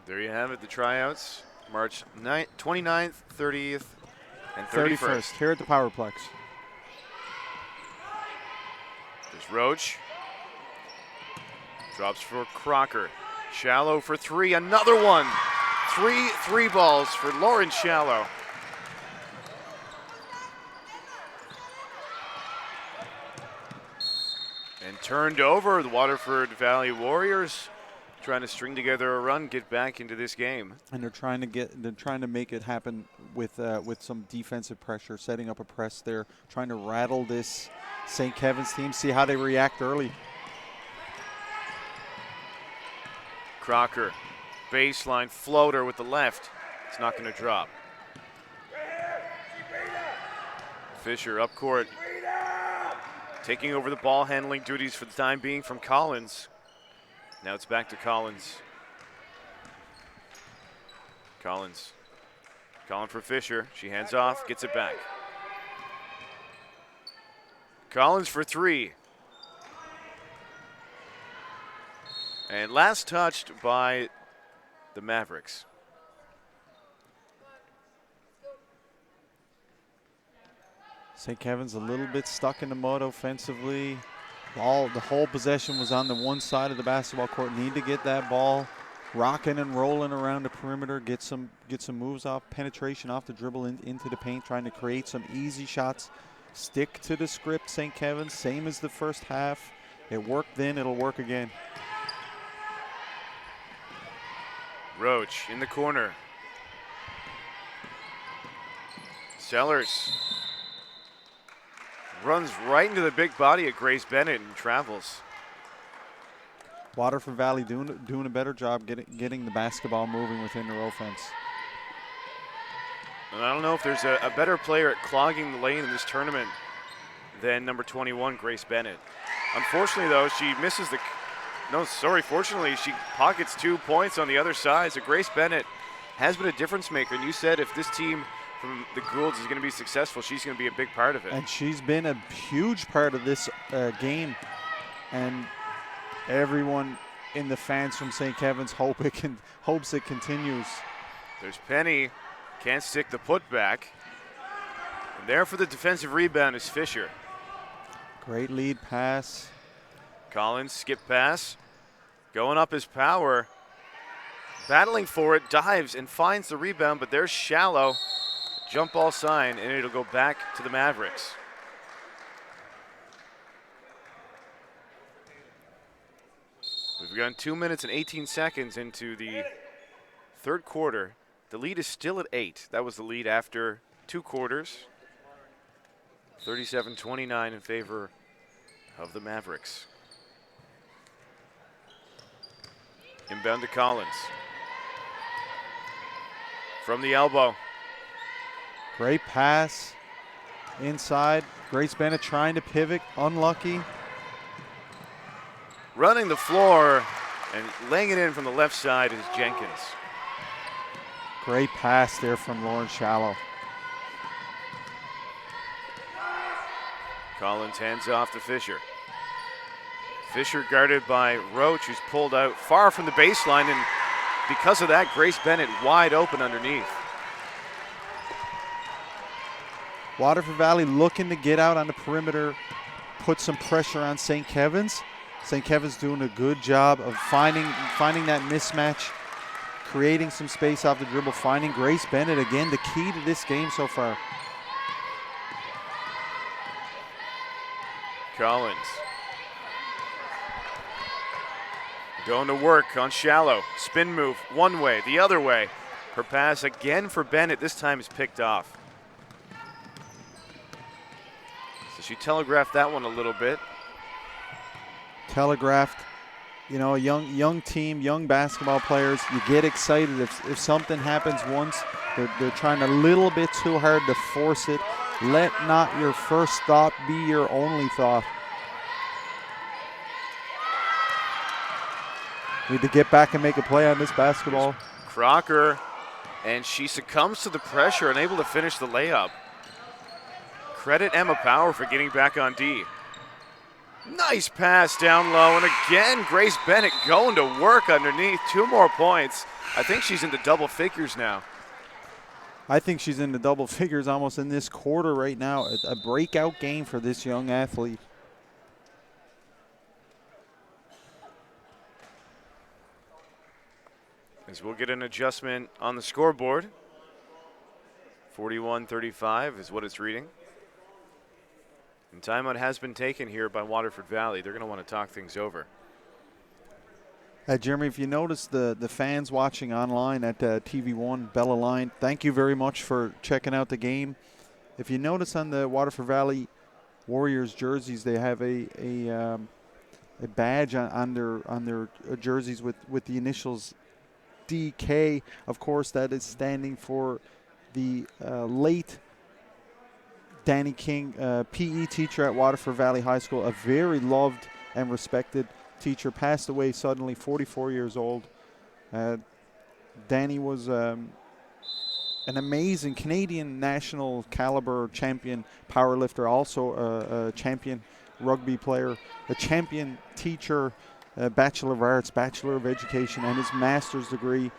There you have it, the tryouts. March 29th, 30th, and 31st. Here at the Powerplex. There's Roach. Drops for Crocker. Shallow for 3. Another one. 3 balls for Lauren Shallow. And turned over. The Waterford Valley Warriors trying to string together a run, get back into this game. And they're trying to make it happen with some defensive pressure, setting up a press there, trying to rattle this St. Kevin's team, see how they react early. Crocker, baseline floater with the left. It's not going to drop. Fisher up court, taking over the ball handling duties for the time being from Collins. Now it's back to Collins. Calling for Fisher. She hands off, gets it back. Collins for 3. And last touched by the Mavericks. St. Kevin's a little bit stuck in the mud offensively. The whole possession was on the one side of the basketball court. Need to get that ball rocking and rolling around the perimeter, get some moves off, penetration off the dribble into the paint, trying to create some easy shots. Stick to the script, St. Kevin's, same as the first half. It worked then, it'll work again. Roach in the corner. Sellers runs right into the big body of Grace Bennett and travels. Waterford Valley doing a better job getting the basketball moving within their offense. And I don't know if there's a better player at clogging the lane in this tournament than number 21, Grace Bennett. Unfortunately, though, she misses the. No, sorry. Fortunately, she pockets 2 points on the other side. So Grace Bennett has been a difference maker. And you said if this team from the Goulds is going to be successful, she's going to be a big part of it. And she's been a huge part of this game. And everyone in the fans from St. Kevin's hopes it continues. There's Penny. Can't stick the putback. And there for the defensive rebound is Fisher. Great lead pass. Collins, skip pass. Going up his power. Battling for it, dives and finds the rebound, but there's Shallow. Jump ball sign, and it'll go back to the Mavericks. We've gone 2 minutes and 18 seconds into the third quarter. The lead is still at 8. That was the lead after 2 quarters. 37-29 in favor of the Mavericks. Inbound to Collins. From the elbow. Great pass inside. Grace Bennett trying to pivot, unlucky. Running the floor and laying it in from the left side is Jenkins. Great pass there from Lauren Shallow. Collins hands off to Fisher. Fisher guarded by Roach, who's pulled out far from the baseline, and because of that, Grace Bennett wide open underneath. Waterford Valley looking to get out on the perimeter, put some pressure on St. Kevin's. St. Kevin's doing a good job of finding that mismatch, creating some space off the dribble, finding Grace Bennett again, the key to this game so far. Collins. Going to work on Shallow. Spin move, one way, the other way. Her pass again for Bennett, this time is picked off. So she telegraphed that one a little bit. Telegraphed, you know, a young team, young basketball players. You get excited if something happens once. They're trying a little bit too hard to force it. Let not your first thought be your only thought. Need to get back and make a play on this basketball. Crocker, and she succumbs to the pressure, unable to finish the layup. Credit Emma Power for getting back on D. Nice pass down low, and again, Grace Bennett going to work underneath. 2 more points. I think she's into double figures now. I think she's into double figures almost in this quarter right now. A breakout game for this young athlete. As we'll get an adjustment on the scoreboard. 41-35 is what it's reading. And timeout has been taken here by Waterford Valley. They're going to want to talk things over. Jeremy, if you notice the fans watching online at TV1 Bella Line, thank you very much for checking out the game. If you notice on the Waterford Valley Warriors jerseys, they have a badge on their jerseys with the initials DK. Of course, that is standing for the late Danny King, PE teacher at Waterford Valley High School, a very loved and respected teacher, passed away suddenly, 44 years old. Danny was an amazing Canadian national caliber champion powerlifter, also a champion rugby player, a champion teacher, Bachelor of Arts, Bachelor of Education, and his master's degree.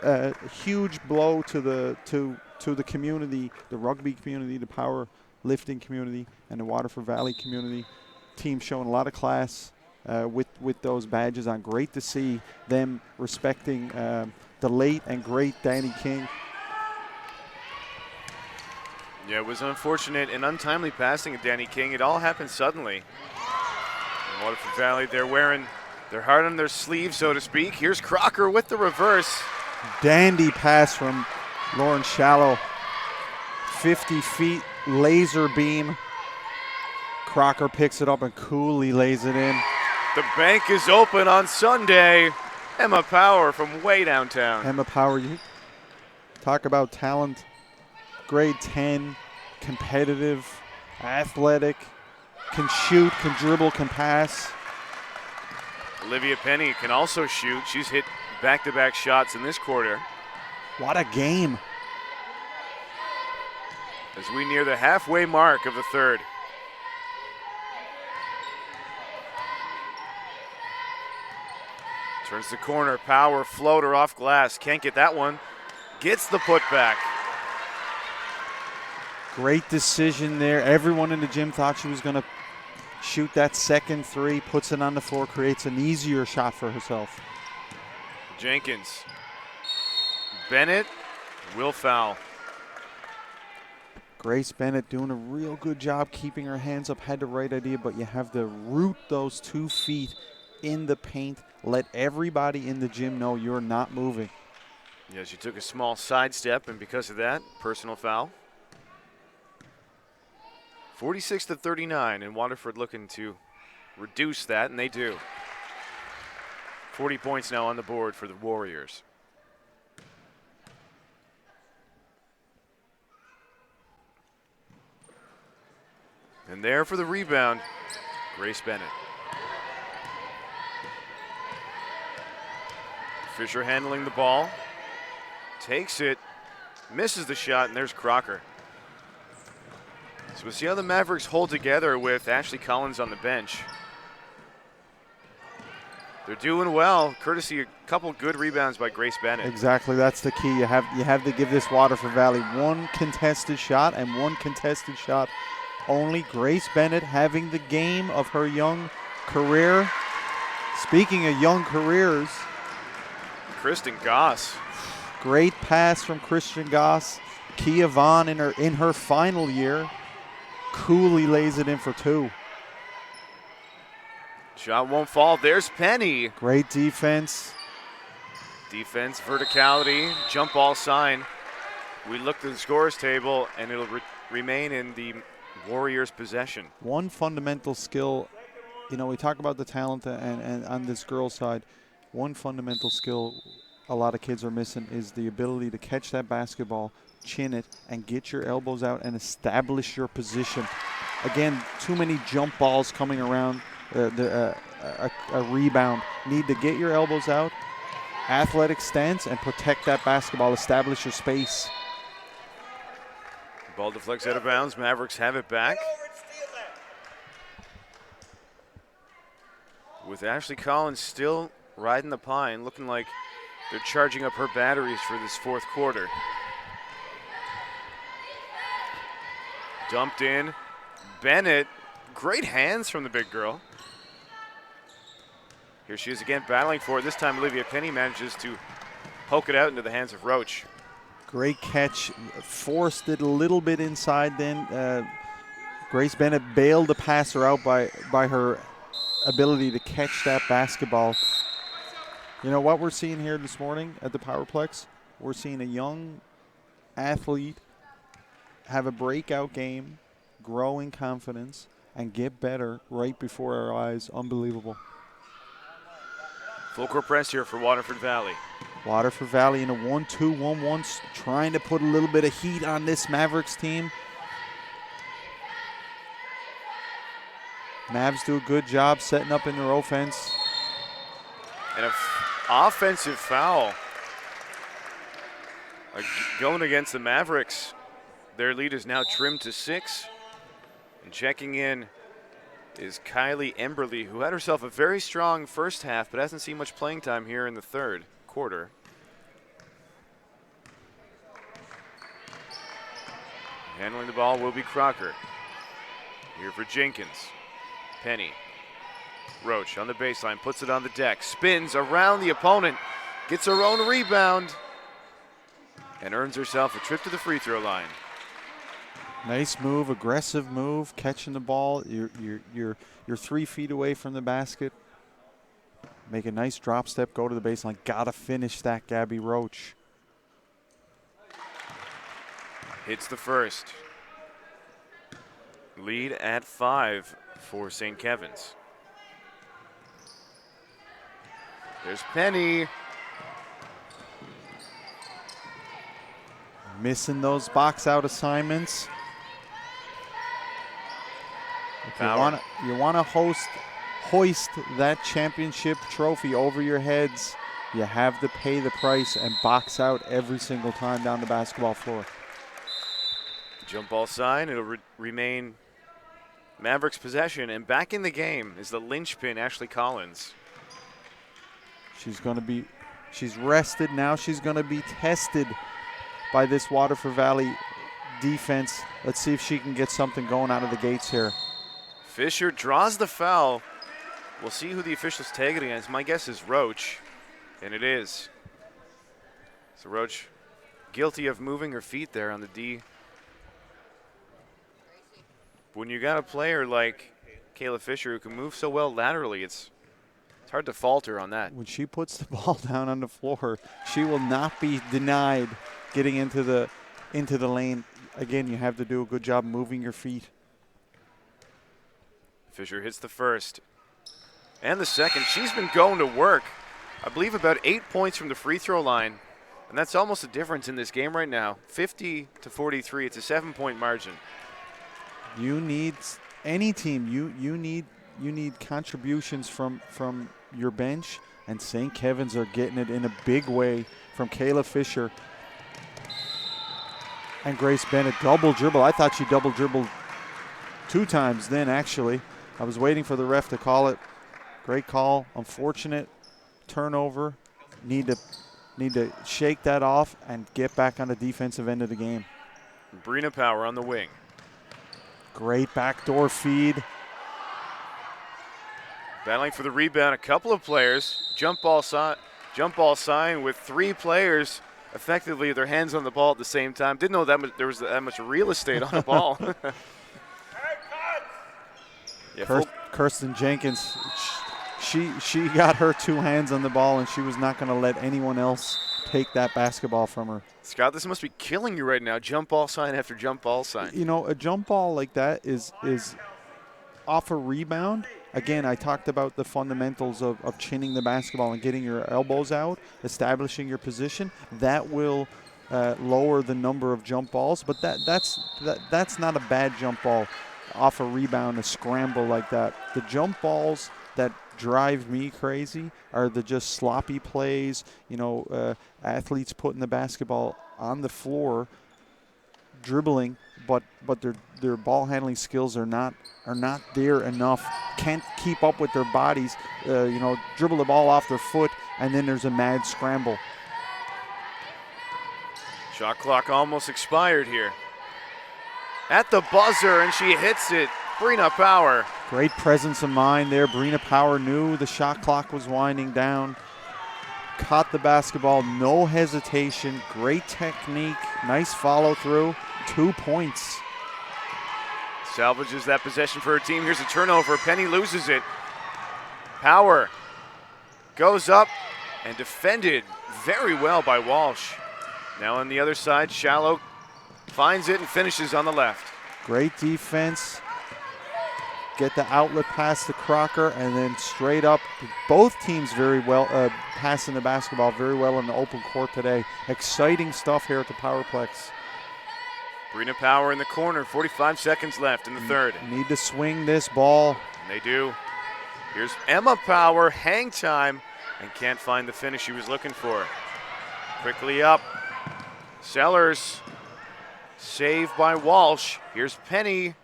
A huge blow to the community, the rugby community, the power lifting community, and the Waterford Valley community. Team showing a lot of class with those badges on. Great to see them respecting the late and great Danny King. Yeah, it was unfortunate and untimely passing of Danny King. It all happened suddenly. And Waterford Valley, they're wearing their heart on their sleeve, so to speak. Here's Crocker with the reverse. Dandy pass from Lauren Shallow. 50 feet, laser beam. Crocker picks it up and coolly lays it in. The bank is open on Sunday. Emma Power from way downtown. Emma Power, you talk about talent. Grade 10, competitive, athletic, can shoot, can dribble, can pass. Olivia Penny can also shoot. She's hit back-to-back shots in this quarter. What a game. As we near the halfway mark of the third. Turns the corner, power floater off glass. Can't get that one. Gets the putback. Great decision there. Everyone in the gym thought she was going to shoot that second three, puts it on the floor, creates an easier shot for herself. Jenkins. Bennett will foul. Grace Bennett doing a real good job keeping her hands up, had the right idea, but you have to root those 2 feet in the paint. Let everybody in the gym know you're not moving. Yeah, she took a small sidestep, and because of that, personal foul. 46-39, and Waterford looking to reduce that, and they do. 40 points now on the board for the Warriors. And there for the rebound, Grace Bennett. Fisher handling the ball, takes it, misses the shot, and there's Crocker. So we'll see how the Mavericks hold together with Ashley Collins on the bench. They're doing well, courtesy a couple good rebounds by Grace Bennett. Exactly, that's the key. You have to give this Waterford Valley one contested shot and one contested shot only. Grace Bennett having the game of her young career. Speaking of young careers, Kristen Goss. Great pass from Christian Goss. Kia Vaughn in her final year. Coolly lays it in for 2. Shot won't fall. There's Penny. Great defense. Defense, verticality, jump ball sign. We look at the scores table, and it'll remain in the Warriors' possession. One fundamental skill, you know, we talk about the talent and on this girls' side, one fundamental skill a lot of kids are missing is the ability to catch that basketball, chin it, and get your elbows out and establish your position. Again, too many jump balls coming around a rebound. Need to get your elbows out, athletic stance, and protect that basketball, establish your space. Ball deflects out of bounds. Mavericks have it back. With Ashley Collins still riding the pine, looking like they're charging up her batteries for this fourth quarter. Dumped in. Bennett, great hands from the big girl. Here she is again battling for it. This time Olivia Penny manages to poke it out into the hands of Roach. Great catch, forced it a little bit inside then. Grace Bennett bailed the passer out by her ability to catch that basketball. You know what we're seeing here this morning at the Powerplex? We're seeing a young athlete have a breakout game, grow in confidence, and get better right before our eyes. Unbelievable. Full court press here for Waterford Valley. Waterford Valley in a 1-2-1-1, trying to put a little bit of heat on this Mavericks team. Mavs do a good job setting up in their offense. And an offensive foul going against the Mavericks. Their lead is now trimmed to 6. And checking in is Kylie Emberly, who had herself a very strong first half, but hasn't seen much playing time here in the third quarter. Handling the ball will be Crocker. Here for Jenkins. Penny. Roach on the baseline, puts it on the deck, spins around the opponent, gets her own rebound, and earns herself a trip to the free throw line. Nice move, aggressive move, catching the ball. You're 3 feet away from the basket. Make a nice drop step, go to the baseline. Gotta finish that, Gabby Roach. Hits the first. Lead at 5 for St. Kevin's. There's Penny. Missing those box out assignments. Power. You want to hoist that championship trophy over your heads. You have to pay the price and box out every single time down the basketball floor. Jump ball sign. It'll remain Mavericks possession. And back in the game is the linchpin, Ashley Collins. She's rested. Now she's going to be tested by this Waterford Valley defense. Let's see if she can get something going out of the gates here. Fisher draws the foul. We'll see who the officials tag it against. My guess is Roach, and it is. So Roach guilty of moving her feet there on the D. When you got a player like Kayla Fisher who can move so well laterally, it's hard to falter on that. When she puts the ball down on the floor, she will not be denied getting into the lane. Again, you have to do a good job moving your feet. Fisher hits the first and the second. She's been going to work. I believe about 8 points from the free throw line, and that's almost the difference in this game right now. 50-43. It's a 7-point margin. You need any team. You need contributions from your bench, and St. Kevin's are getting it in a big way from Kayla Fisher and Grace Bennett. Double dribble. I thought she double dribbled 2 times then, actually. I was waiting for the ref to call it. Great call. Unfortunate turnover. Need to shake that off and get back on the defensive end of the game. Brina Power on the wing. Great backdoor feed. Battling for the rebound, a couple of players. Jump ball sign with 3 players effectively with their hands on the ball at the same time. Didn't know there was that much real estate on the ball. Yeah, Kirsten Jenkins, she got her 2 hands on the ball, and she was not going to let anyone else take that basketball from her. Scott, this must be killing you right now. Jump ball sign after jump ball sign. You know, a jump ball like that is off a rebound. Again, I talked about the fundamentals of chinning the basketball and getting your elbows out, establishing your position. That will lower the number of jump balls, but that's not a bad jump ball off a rebound, a scramble like that. The jump balls that drive me crazy are the just sloppy plays, athletes putting the basketball on the floor, dribbling, but their ball handling skills are not there enough, can't keep up with their bodies, dribble the ball off their foot, and then there's a mad scramble. Shot clock almost expired here. At the buzzer, and she hits it. Brina Power. Great presence of mind there. Brina Power knew the shot clock was winding down. Caught the basketball, no hesitation. Great technique, nice follow through. 2 points. Salvages that possession for her team. Here's a turnover. Penny loses it. Power goes up and defended very well by Walsh. Now on the other side, Shallow finds it and finishes on the left. Great defense. Get the outlet pass to Crocker, and then straight up. Both teams very well passing the basketball very well in the open court today. Exciting stuff here at the Powerplex. Brina Power in the corner. 45 seconds left in the third. Need to swing this ball. And they do. Here's Emma Power, hang time, and can't find the finish she was looking for. Quickly up. Sellers. Saved by Walsh. Here's Penny.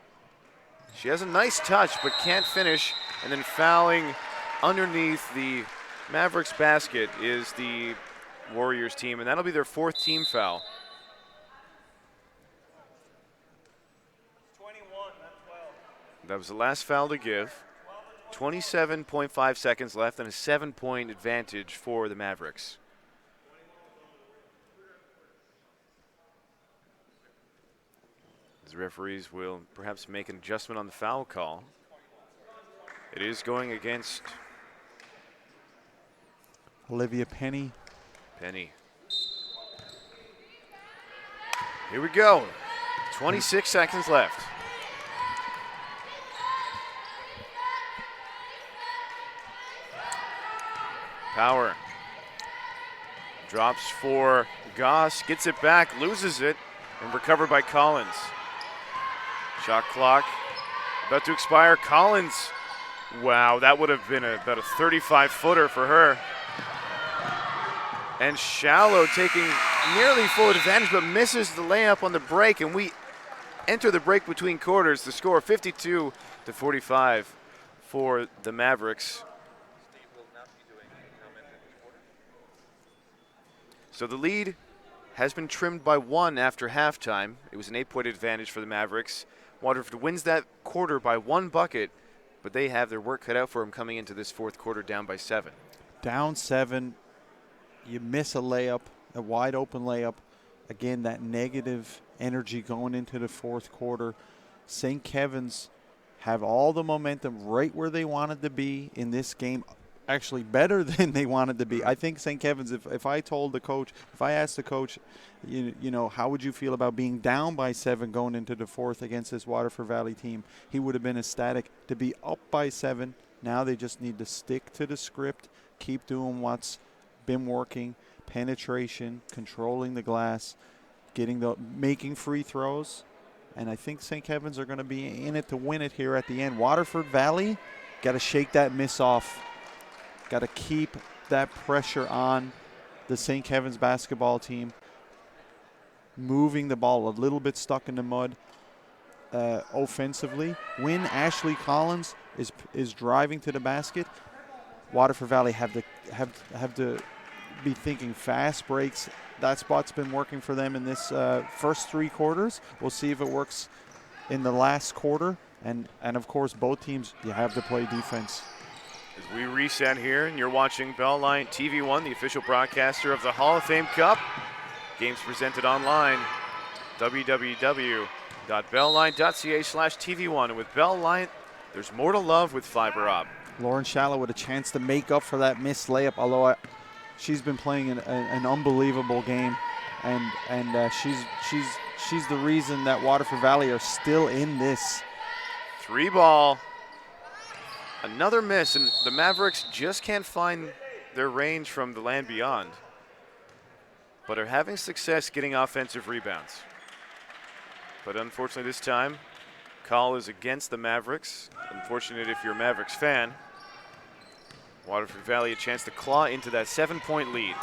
She has a nice touch, but can't finish. And then fouling underneath the Mavericks basket is the Warriors team, and that'll be their 4th team foul. 21, not 12. That was the last foul to give. 27.5 seconds left and a 7-point advantage for the Mavericks. The referees will perhaps make an adjustment on the foul call. It is going against Olivia Penny. Penny. Here we go. 26 seconds left. Power. Drops for Goss, gets it back, loses it, and recovered by Collins. Shot clock About to expire. Collins. Wow, that would have been about a 35-footer for her. And Shallow taking nearly full advantage, but misses the layup on the break, and we enter the break between quarters. The score 52-45 for the Mavericks. So the lead has been trimmed by 1 after halftime. It was an 8-point advantage for the Mavericks. Waterford wins that quarter by 1 bucket, but they have their work cut out for them coming into this fourth quarter down by 7. Down 7, you miss a layup, a wide open layup. Again, that negative energy going into the fourth quarter. St. Kevin's have all the momentum right where they wanted to be in this game. Actually better than they wanted to be. I think St. Kevin's, if I told the coach, if I asked the coach, you know, how would you feel about being down by 7 going into the fourth against this Waterford Valley team, he would have been ecstatic. To be up by 7, now they just need to stick to the script, keep doing what's been working, penetration, controlling the glass, making free throws, and I think St. Kevin's are going to be in it to win it here at the end. Waterford Valley got to shake that miss off. Got to keep that pressure on the St. Kevin's basketball team, moving the ball a little bit stuck in the mud offensively. When Ashley Collins is driving to the basket, Waterford Valley have to be thinking fast breaks. That spot's been working for them in this first 3 quarters. We'll see if it works in the last quarter. And of course, both teams, you have to play defense. As we reset here, and you're watching Bellline TV1, the official broadcaster of the Hall of Fame Cup. Games presented online, www.bellline.ca/TV1. And with Bellline, there's more to love with fiber op. Lauren Shallow with a chance to make up for that missed layup, although she's been playing an unbelievable game, and she's the reason that Waterford Valley are still in this. 3 ball. Another miss, and the Mavericks just can't find their range from the land beyond, but are having success getting offensive rebounds. But unfortunately this time, call is against the Mavericks. Unfortunate if you're a Mavericks fan. Waterford Valley a chance to claw into that 7-point lead.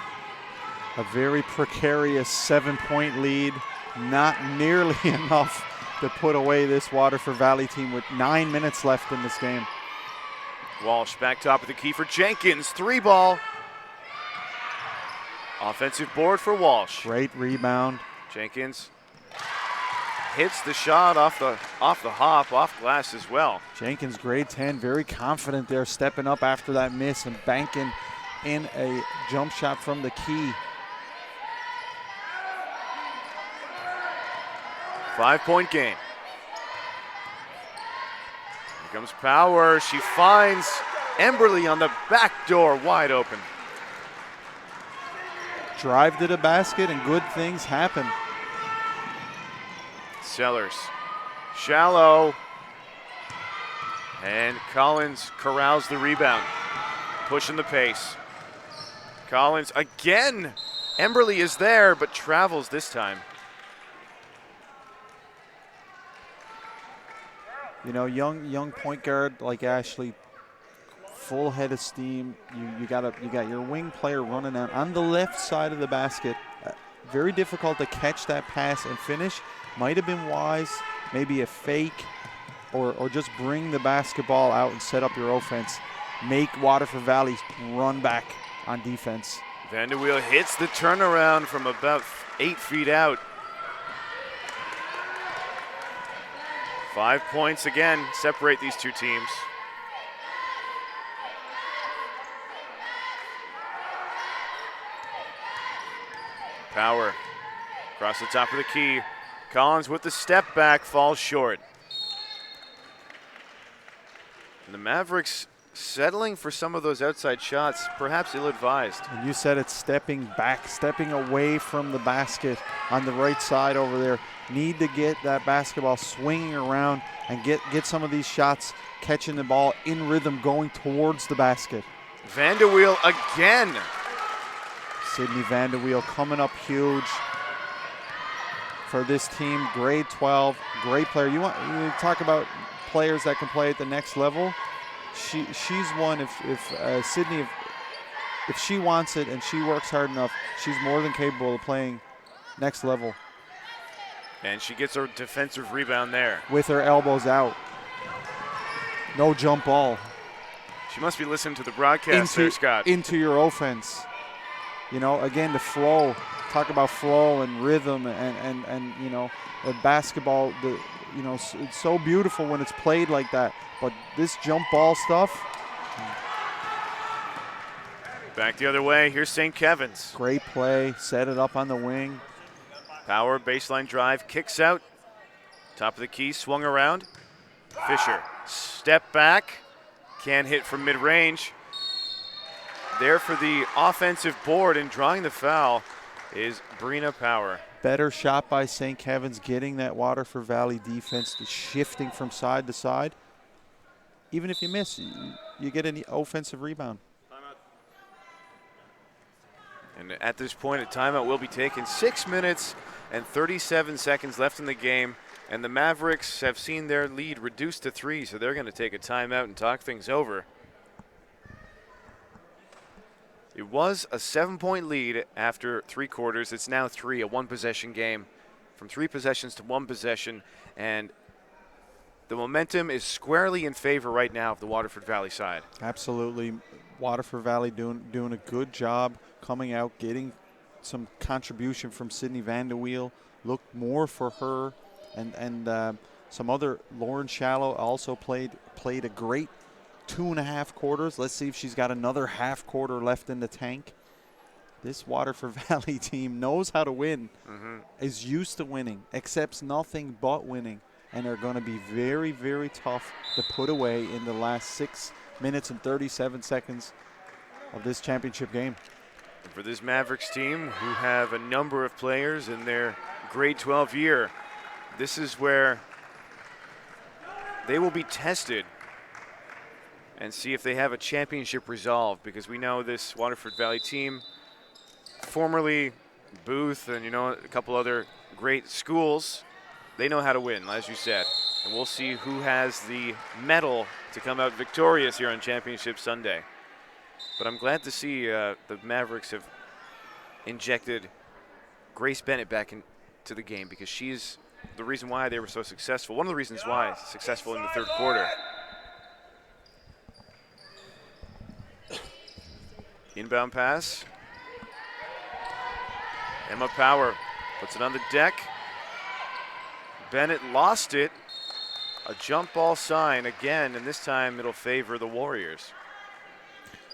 A very precarious 7-point lead, not nearly enough to put away this Waterford Valley team with 9 minutes left in this game. Walsh back top of the key for Jenkins. 3 ball. Offensive board for Walsh. Great rebound. Jenkins hits the shot off the hop, off glass as well. Jenkins, grade 10, very confident there, stepping up after that miss and banking in a jump shot from the key. 5-point game. Here comes Power. She finds Emberly on the back door, wide open. Drive to the basket and good things happen. Sellers, Shallow, and Collins corrals the rebound, pushing the pace. Collins again. Emberly is there, but travels this time. You know, young point guard like Ashley, full head of steam. You got your wing player running out on the left side of the basket. Very difficult to catch that pass and finish. Might have been wise, maybe a fake, or just bring the basketball out and set up your offense. Make Waterford Valley run back on defense. Vanderweel hits the turnaround from about 8 feet out. 5 points again separate these two teams. Power across the top of the key. Collins with the step back, falls short. And the Mavericks settling for some of those outside shots, perhaps ill-advised. And you said it's stepping back, stepping away from the basket on the right side over there. Need to get that basketball swinging around and get some of these shots, catching the ball in rhythm, going towards the basket. Vanderweel again. Sydney Vanderweel coming up huge for this team. Grade 12, great player. You talk about players that can play at the next level. She's one. If Sydney, if she wants it and she works hard enough, she's more than capable of playing next level. And she gets her defensive rebound there. With her elbows out. No jump ball. She must be listening to the broadcast there, Scott. Into your offense. You know, again, the flow. Talk about flow and rhythm and you know, the basketball, you know, it's so beautiful when it's played like that. But this jump ball stuff. Back the other way. Here's St. Kevin's. Great play. Set it up on the wing. Power, baseline drive, kicks out. Top of the key, swung around. Fisher, step back. Can't hit from mid-range. There for the offensive board and drawing the foul is Brina Power. Better shot by St. Kevin's, getting that Waterford Valley defense to shifting from side to side. Even if you miss, you get an offensive rebound. And at this point, a timeout will be taken. 6 minutes and 37 seconds left in the game. And the Mavericks have seen their lead reduced to 3, so they're going to take a timeout and talk things over. It was a 7-point lead after 3 quarters. It's now 3, a 1-possession game. From 3 possessions to 1 possession. And the momentum is squarely in favor right now of the Waterford Valley side. Absolutely. Waterford Valley doing a good job coming out, getting some contribution from Sydney Vanderweel. Look more for her. And some other, Lauren Shallow also played a great 2.5 quarters. Let's see if she's got another half quarter left in the tank. This Waterford Valley team knows how to win, is used to winning, accepts nothing but winning, and are going to be very, very tough to put away in the last 6 minutes and 37 seconds of this championship game. And for this Mavericks team, who have a number of players in their grade 12 year, this is where they will be tested and see if they have a championship resolve, because we know this Waterford Valley team, formerly Booth and, you know, a couple other great schools, they know how to win, as you said. And we'll see who has the mettle to come out victorious here on Championship Sunday. But I'm glad to see the Mavericks have injected Grace Bennett back into the game, because she's the reason why they were so successful. One of the reasons why successful in the 3rd quarter. Inbound pass. Emma Power puts it on the deck. Bennett lost it. A jump ball sign again, and this time it'll favor the Warriors.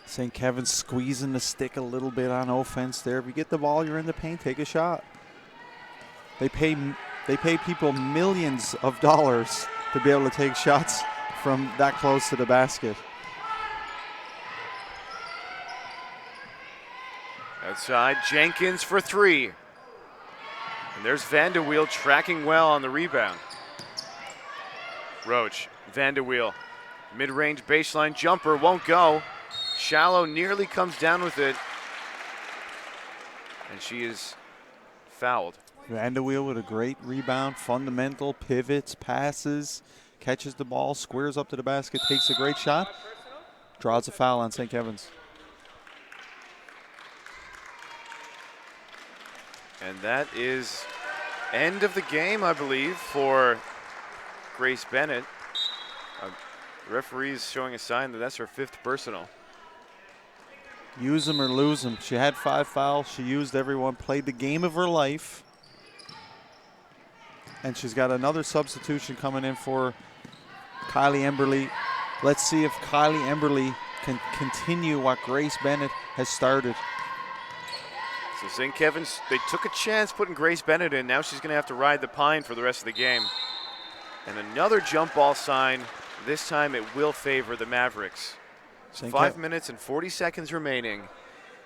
St. Kevin's squeezing the stick a little bit on offense there. If you get the ball, you're in the paint, take a shot. They pay people millions of dollars to be able to take shots from that close to the basket. Outside, Jenkins for 3. And there's Vanderweel tracking well on the rebound. Roach, Vanderweel, mid-range baseline jumper, won't go. Shallow nearly comes down with it. And she is fouled. Vanderweel with a great rebound, fundamental, pivots, passes, catches the ball, squares up to the basket, takes a great shot, draws a foul on St. Kevin's. And that is end of the game, I believe, for Grace Bennett. The referee's showing a sign that that's her 5th personal. Use them or lose them. She had 5 fouls. She used everyone, played the game of her life. And she's got another substitution coming in for Kylie Emberly. Let's see if Kylie Emberly can continue what Grace Bennett has started. So St. Kevin's, they took a chance putting Grace Bennett in. Now she's going to have to ride the pine for the rest of the game. And another jump ball sign. This time it will favor the Mavericks. 5 minutes and 40 seconds remaining.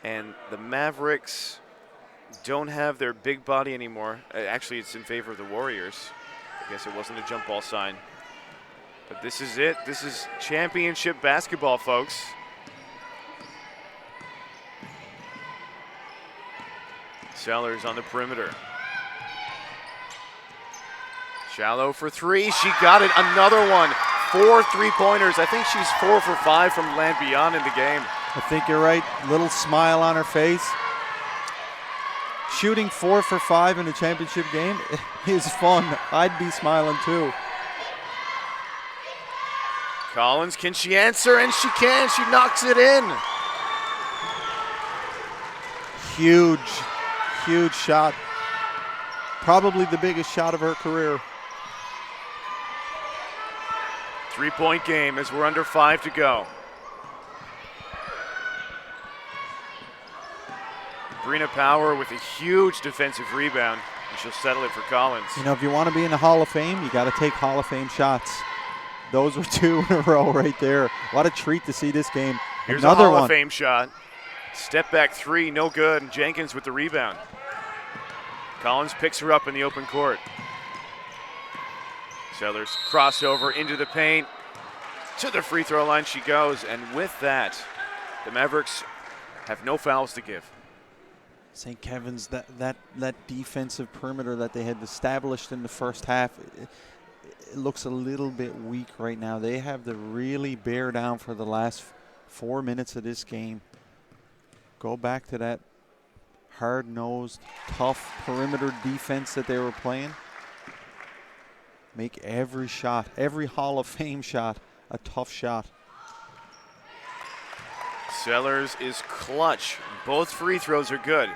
And the Mavericks don't have their big body anymore. Actually, it's in favor of the Warriors. I guess it wasn't a jump ball sign. But this is it. This is championship basketball, folks. Sellers on the perimeter. Shallow for 3. She got it. Another one. 4 3-pointers. I think she's 4 for 5 from land beyond in the game. I think you're right. Little smile on her face. Shooting 4 for 5 in a championship game is fun. I'd be smiling too. Collins, can she answer? And she can. She knocks it in. Huge, huge shot. Probably the biggest shot of her career. 3-point game as we're under 5 to go. Brina Power with a huge defensive rebound, and she'll settle it for Collins. You know, if you want to be in the Hall of Fame, you got to take Hall of Fame shots. Those were 2 in a row right there. What a treat to see this game. Here's Another a Hall one. of Fame shot. Step back 3, no good, and Jenkins with the rebound. Collins picks her up in the open court. Sellers crossover into the paint. To the free throw line she goes, and with that, the Mavericks have no fouls to give. St. Kevin's, that defensive perimeter that they had established in the first half, it looks a little bit weak right now. They have to really bear down for the last 4 minutes of this game. Go back to that hard-nosed, tough perimeter defense that they were playing. Make every shot, every Hall of Fame shot, a tough shot. Sellers is clutch. Both free throws are good.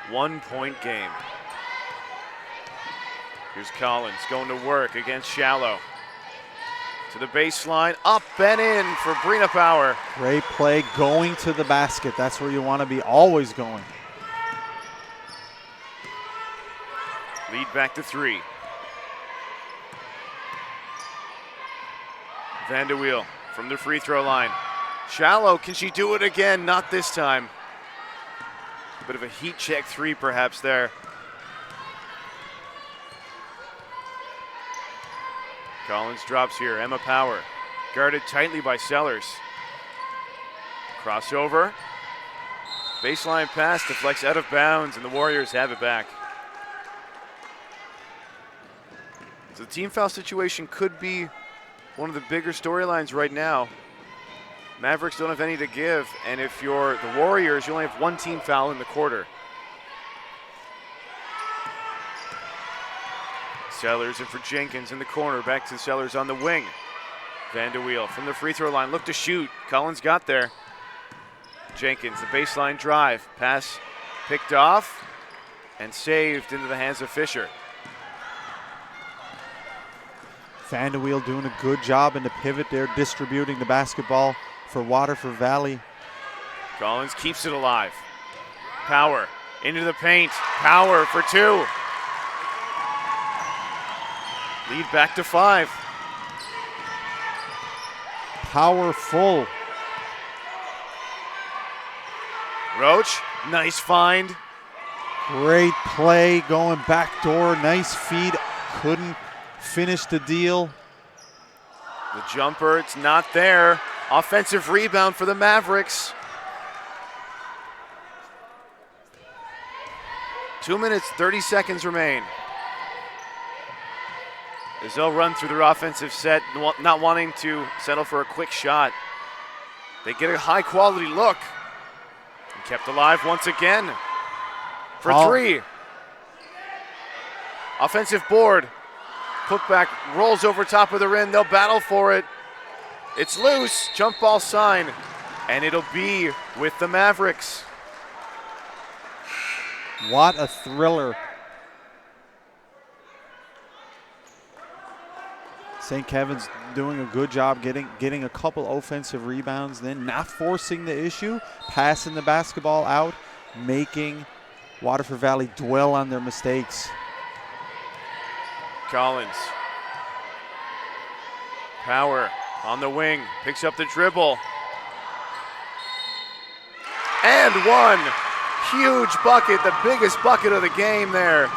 1-point game. Here's Collins going to work against Shallow. To the baseline, up and in for Brina Power. Great play, going to the basket. That's where you want to be, always going. Lead back to 3. Vanderweel from the free throw line. Shallow, can she do it again? Not this time. A bit of a heat check 3 perhaps there. Collins drops here. Emma Power guarded tightly by Sellers. Crossover. Baseline pass deflects out of bounds, and the Warriors have it back. So the team foul situation could be one of the bigger storylines right now. Mavericks don't have any to give, and if you're the Warriors, you only have 1 team foul in the quarter. Sellers in for Jenkins in the corner, back to Sellers on the wing. Vanderweel from the free throw line, look to shoot. Collins got there. Jenkins, the baseline drive, pass picked off and saved into the hands of Fisher. Vanderweel doing a good job in the pivot there, distributing the basketball for Waterford Valley. Collins keeps it alive. Power into the paint. Power for 2. Lead back to 5. Powerful. Roach, nice find. Great play, going backdoor, nice feed. Couldn't finish the deal. The jumper, it's not there. Offensive rebound for the Mavericks. 2 minutes, 30 seconds remain. As they'll run through their offensive set, not wanting to settle for a quick shot. They get a high quality look. And kept alive once again for 3. Offensive board. Putback rolls over top of the rim. They'll battle for it. It's loose. Jump ball sign. And it'll be with the Mavericks. What a thriller. St. Kevin's doing a good job getting a couple offensive rebounds, then not forcing the issue, passing the basketball out, making Waterford Valley dwell on their mistakes. Collins. Power on the wing, picks up the dribble. And 1. Huge bucket, the biggest bucket of the game there.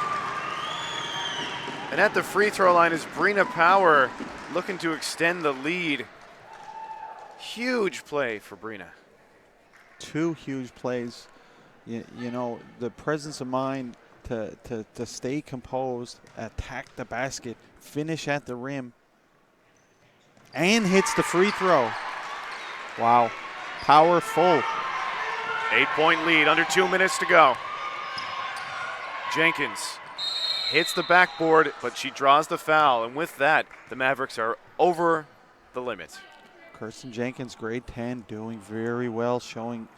And at the free throw line is Brina Power looking to extend the lead. Huge play for Brina. 2 huge plays. You know, the presence of mind to stay composed, attack the basket, finish at the rim, and hits the free throw. Wow. Powerful. 8-point lead, under 2 minutes to go. Jenkins hits the backboard, but she draws the foul, and with that, the Mavericks are over the limit. Kirsten Jenkins, grade 10, doing very well, showing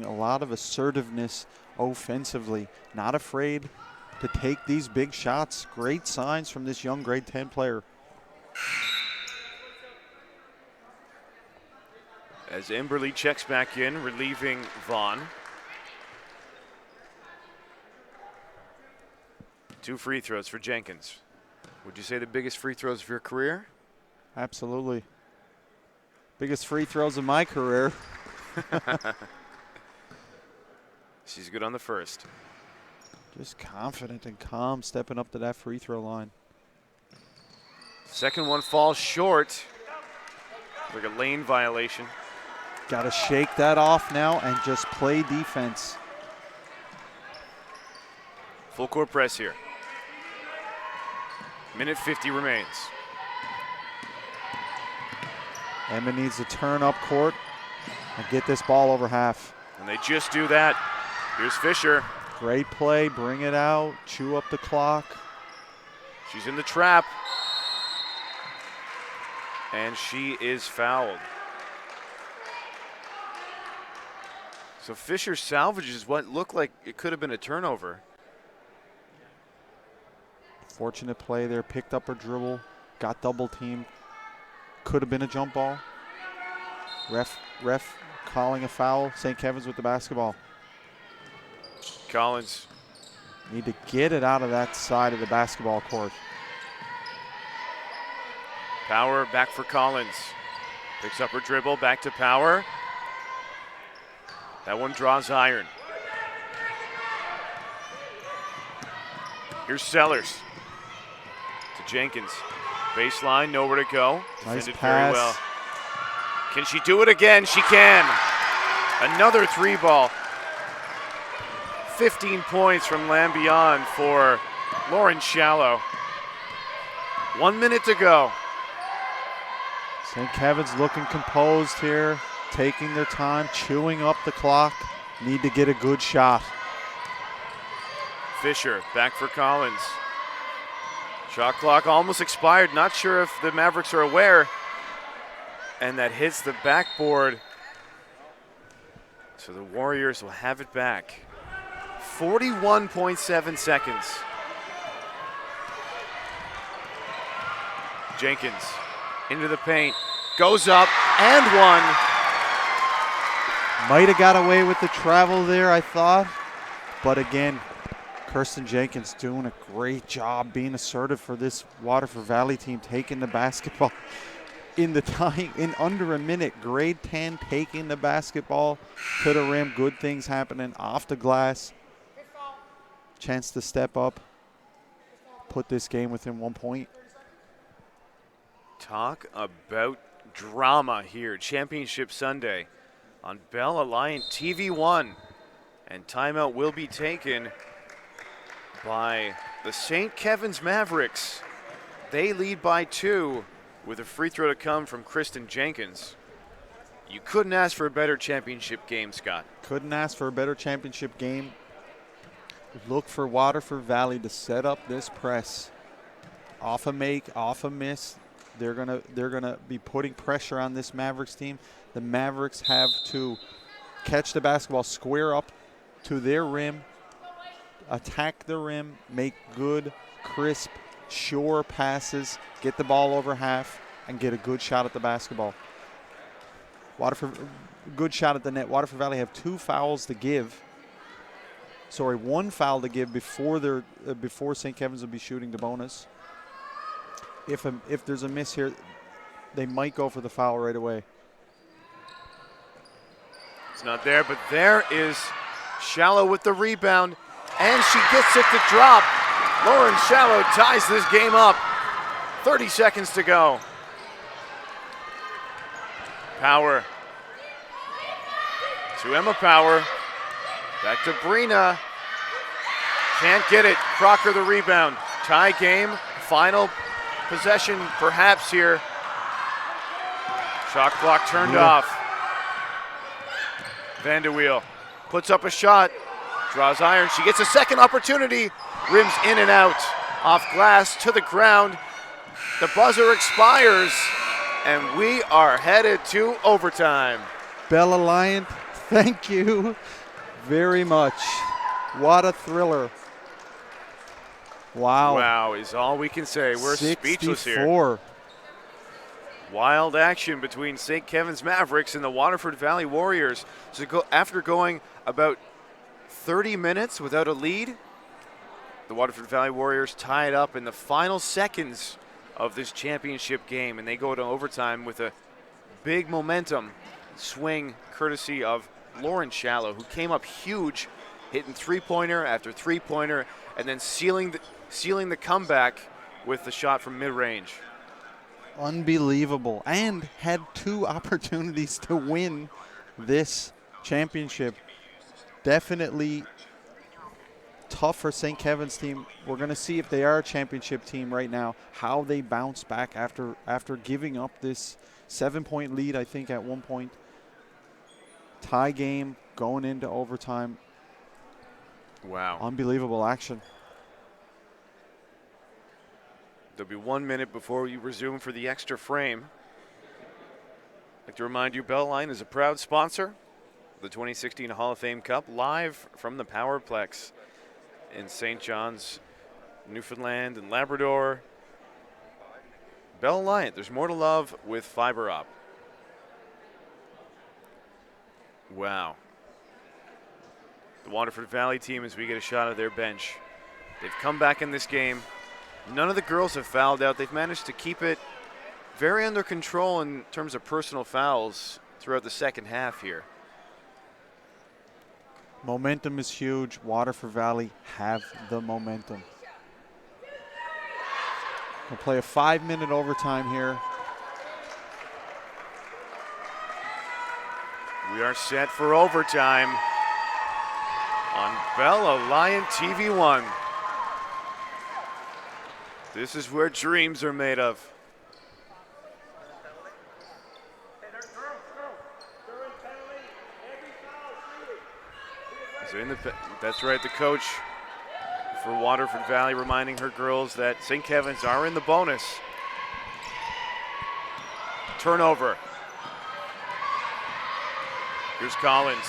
a lot of assertiveness offensively. Not afraid to take these big shots. Great signs from this young grade 10 player. As Emberly checks back in, relieving Vaughn. 2 free throws for Jenkins. Would you say the biggest free throws of your career? Absolutely. Biggest free throws of my career. She's good on the first. Just confident and calm, stepping up to that free throw line. Second one falls short. Like a lane violation. Got to shake that off now and just play defense. Full court press here. Minute 50 remains. Emma needs to turn up court and get this ball over half. And they just do that. Here's Fisher. Great play, bring it out, chew up the clock. She's in the trap. And she is fouled. So Fisher salvages what looked like it could have been a turnover. Fortunate play there, picked up her dribble, got double teamed. Could have been a jump ball. Ref calling a foul. St. Kevin's with the basketball. Collins. Need to get it out of that side of the basketball court. Power back for Collins. Picks up her dribble, back to Power. That one draws iron. Here's Sellers. To Jenkins. Baseline, nowhere to go. Nice Defended pass. very well. Can she do it again? She can. Another 3-ball. 15 points from Lambion for Lauren Shallow. 1 minute to go. St. Kevin's looking composed here, taking their time, chewing up the clock. Need to get a good shot. Fisher back for Collins. Shot clock almost expired. Not sure if the Mavericks are aware. And that hits the backboard. So the Warriors will have it back. 41.7 seconds. Jenkins into the paint. Goes up and one. Might have got away with the travel there, I thought. But again, Kirsten Jenkins doing a great job being assertive for this Waterford Valley team, taking the basketball in under a minute. Grade 10 taking the basketball to the rim. Good things happening off the glass. Chance to step up, put this game within 1 point. Talk about drama here. Championship Sunday on Bell Alliant TV1. And timeout will be taken by the St. Kevin's Mavericks. They lead by 2 with a free throw to come from Kristen Jenkins. You couldn't ask for a better championship game, Scott. Couldn't ask for a better championship game. Look for Waterford Valley to set up this press. Off a make, off a miss. They're gonna be putting pressure on this Mavericks team. The Mavericks have to catch the basketball, square up to their rim, attack the rim, make good, crisp, sure passes, get the ball over half, and get a good shot at the basketball. Waterford, good shot at the net. Waterford Valley have 2 fouls to give. Sorry, 1 foul to give before St. Kevin's will be shooting the bonus. If there's a miss here, they might go for the foul right away. It's not there, but there is Shallow with the rebound, and she gets it to drop. Lauren Shallow ties this game up. 30 seconds to go. Power to Emma Power. Back to Brina. Can't get it. Crocker the rebound. Tie game. Final possession perhaps here. Shot clock turned off. Vanderweel puts up a shot, draws iron. She gets a second opportunity, rims in and out, off glass to the ground. The buzzer expires, and we are headed to overtime. Bella Lyon, thank you very much. What a thriller. Wow. Wow is all we can say. We're speechless here. 64. Wild action between St. Kevin's Mavericks and the Waterford Valley Warriors. So after going about 30 minutes without a lead, the Waterford Valley Warriors tie it up in the final seconds of this championship game, and they go to overtime with a big momentum swing courtesy of Lauren Shallow, who came up huge, hitting three-pointer after three-pointer, and then sealing the comeback with the shot from mid-range. Unbelievable. And had 2 opportunities to win this championship. Definitely tough for St. Kevin's team. We're going to see if they are a championship team right now, how they bounce back after giving up this 7-point lead, I think, at one point. Tie game going into overtime. Wow. Unbelievable action. There'll be 1 minute before you resume for the extra frame. I'd like to remind you, Bellline is a proud sponsor of the 2016 Hall of Fame Cup, live from the Powerplex in St. John's, Newfoundland and Labrador. Bellline, there's more to love with fiber op. Wow. The Waterford Valley team, as we get a shot of their bench. They've come back in this game. None of the girls have fouled out. They've managed to keep it very under control in terms of personal fouls throughout the second half here. Momentum is huge. Waterford Valley have the momentum. We'll play a 5-minute overtime here. We are set for overtime on Bella Lion TV1. This is where dreams are made of. So that's right, the coach for Waterford Valley reminding her girls that St. Kevin's are in the bonus. Turnover. Here's Collins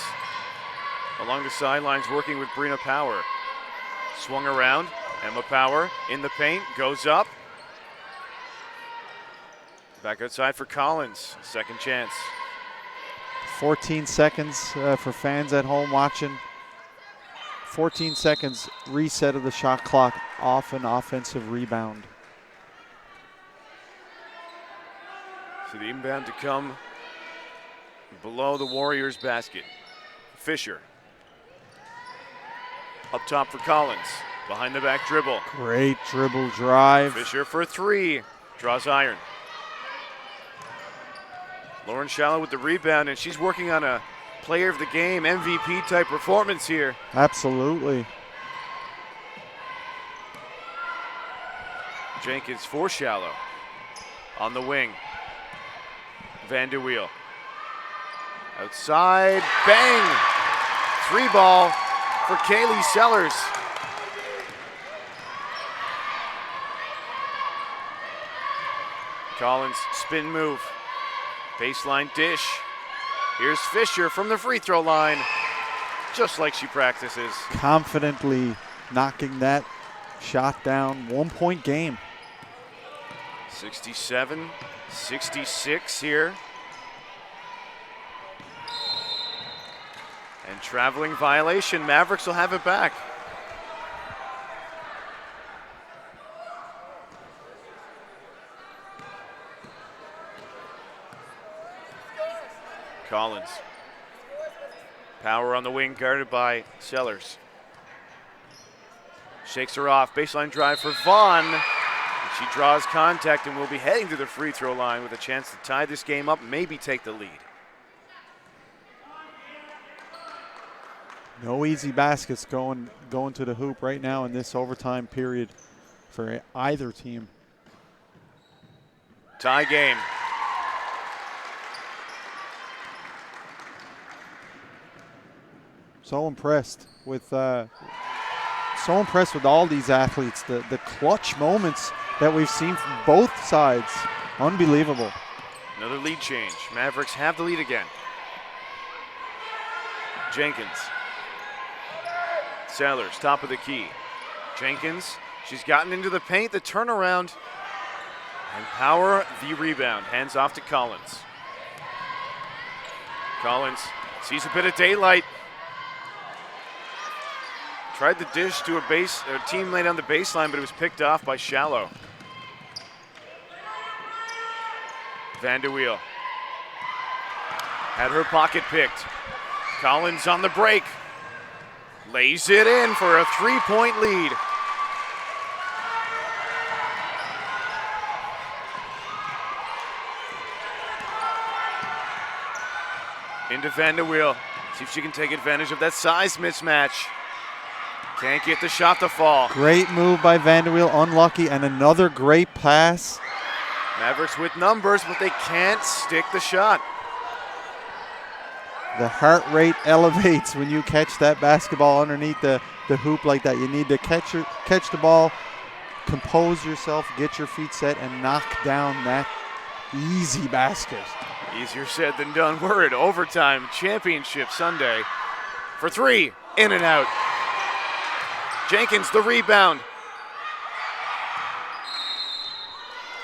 along the sidelines working with Brina Power. Swung around. Emma Power in the paint, goes up. Back outside for Collins, second chance. 14 seconds for fans at home watching. 14 seconds, reset of the shot clock off an offensive rebound. So the inbound to come below the Warriors basket. Fisher. Up top for Collins. Behind the back dribble. Great dribble drive. Fisher for 3. Draws iron. Lauren Shallow with the rebound, and she's working on a player of the game, MVP type performance here. Absolutely. Jenkins for Shallow. On the wing. Vanderweel. Outside, bang! 3 ball for Kaylee Sellers. Collins, spin move. Baseline dish. Here's Fisher from the free throw line, just like she practices. Confidently knocking that shot down. 1-point game. 67-66 here. And traveling violation. Mavericks will have it back. Collins. Power on the wing, guarded by Sellers. Shakes her off. Baseline drive for Vaughn. She draws contact and will be heading to the free throw line with a chance to tie this game up, maybe take the lead. No easy baskets going to the hoop right now in this overtime period for either team. Tie game. So impressed with all these athletes. The clutch moments that we've seen from both sides, unbelievable. Another lead change. Mavericks have the lead again. Jenkins. Sellers, top of the key. Jenkins, she's gotten into the paint, the turnaround, and Power the rebound. Hands off to Collins. Collins sees a bit of daylight. Tried the dish to a teammate on the baseline, but it was picked off by Shallow. Vanderweel had her pocket picked. Collins on the break. Lays it in for a 3-point lead. Into Vanderweel. See if she can take advantage of that size mismatch. Can't get the shot to fall. Great move by Vanderweel, unlucky, and another great pass. Mavericks with numbers, but they can't stick the shot. The heart rate elevates when you catch that basketball underneath the hoop like that. You need to catch the ball, compose yourself, get your feet set, and knock down that easy basket. Easier said than done. We're at overtime championship Sunday. For three, in and out. Jenkins the rebound.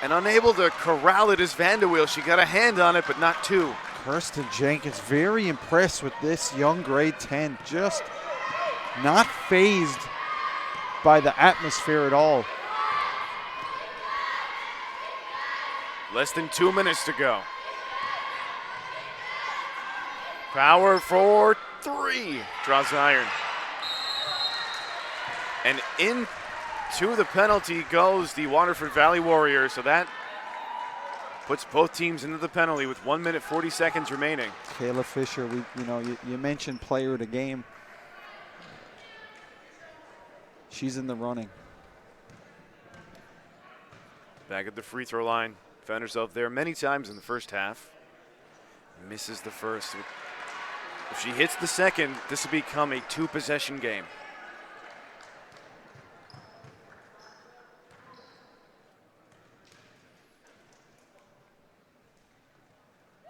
And unable to corral it is Vanderweel. She got a hand on it, but not two. Kirsten Jenkins, very impressed with this young grade 10. Just not fazed by the atmosphere at all. Less than 2 minutes to go. Power for three. Draws iron. And into the penalty goes the Waterford Valley Warriors. So that puts both teams into the penalty with 1 minute 40 seconds remaining. Kayla Fisher, you mentioned player of the game. She's in the running. Back at the free throw line. Found herself there many times in the first half. Misses the first. If she hits the second, this will become a two-possession game.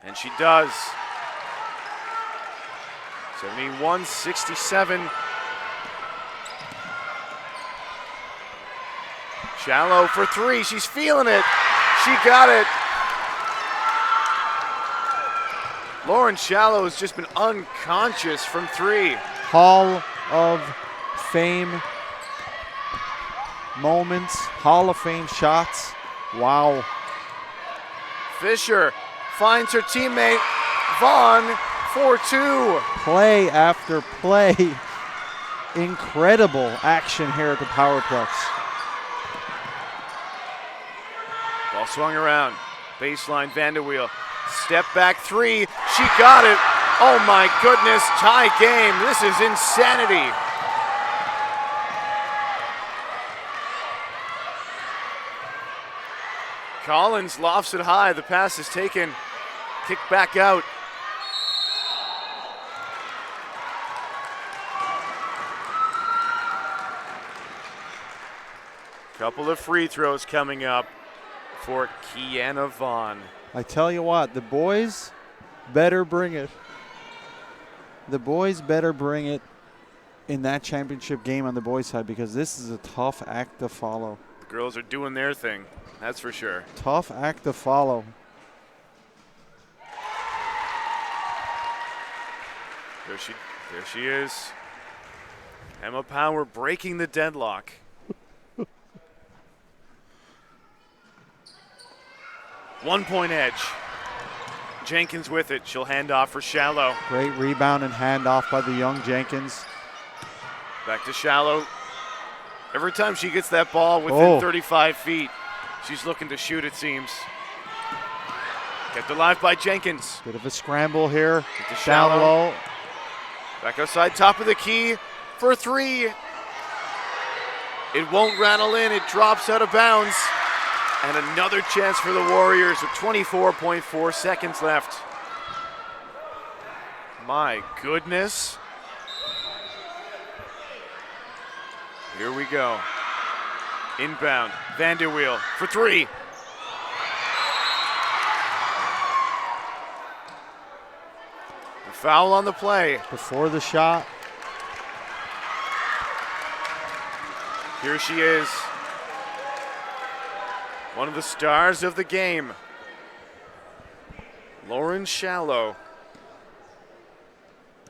And she does. 71-67. Shallow for three. She's feeling it. She got it. Lauren Shallow has just been unconscious from three. Hall of Fame moments, Hall of Fame shots. Wow. Fisher finds her teammate Vaughn for two. Play after play. Incredible action here at the Powerplex. Ball swung around. Baseline Vanderweel. Step back three. She got it. Oh my goodness. Tie game. This is insanity. Collins lofts it high. The pass is taken. Kicked back out. Couple of free throws coming up for Kiana Vaughn. I tell you what, the boys better bring it. The boys better bring it in that championship game on the boys' side, because this is a tough act to follow. The girls are doing their thing, that's for sure. Tough act to follow. There she is. Emma Power breaking the deadlock. One-point edge. Jenkins with it. She'll hand off for Shallow. Great rebound and handoff by the young Jenkins. Back to Shallow. Every time she gets that ball within 35 feet, she's looking to shoot, it seems. Kept alive by Jenkins. Bit of a scramble here. To Shallow. Down low. Back outside, top of the key for three. It won't rattle in. It drops out of bounds. And another chance for the Warriors with 24.4 seconds left. My goodness. Here we go. Inbound. Vanderweel for three. A foul on the play. Before the shot. Here she is. One of the stars of the game. Lauren Shallow.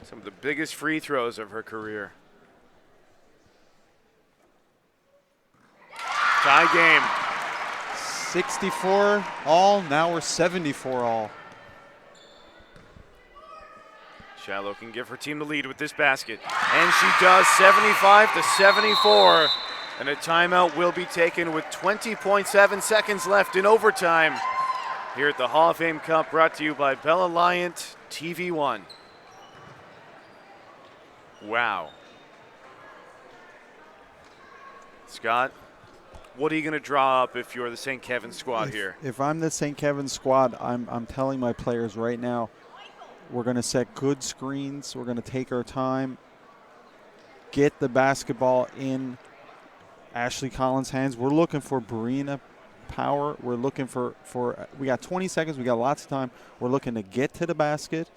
Some of the biggest free throws of her career. Tie game. 64 all. Now we're 74 all. Shallow can give her team the lead with this basket. And she does, 75-74. And a timeout will be taken with 20.7 seconds left in overtime. Here at the Hall of Fame Cup, brought to you by Bell Alliant TV1. Wow. Scott, what are you going to draw up if you're the St. Kevin's squad here? If I'm the St. Kevin's squad, I'm telling my players right now, we're going to set good screens. We're going to take our time, get the basketball in Ashley Collins' hands. We're looking for Brianna Power. We're looking for we got 20 seconds. We got lots of time. We're looking to get to the basket,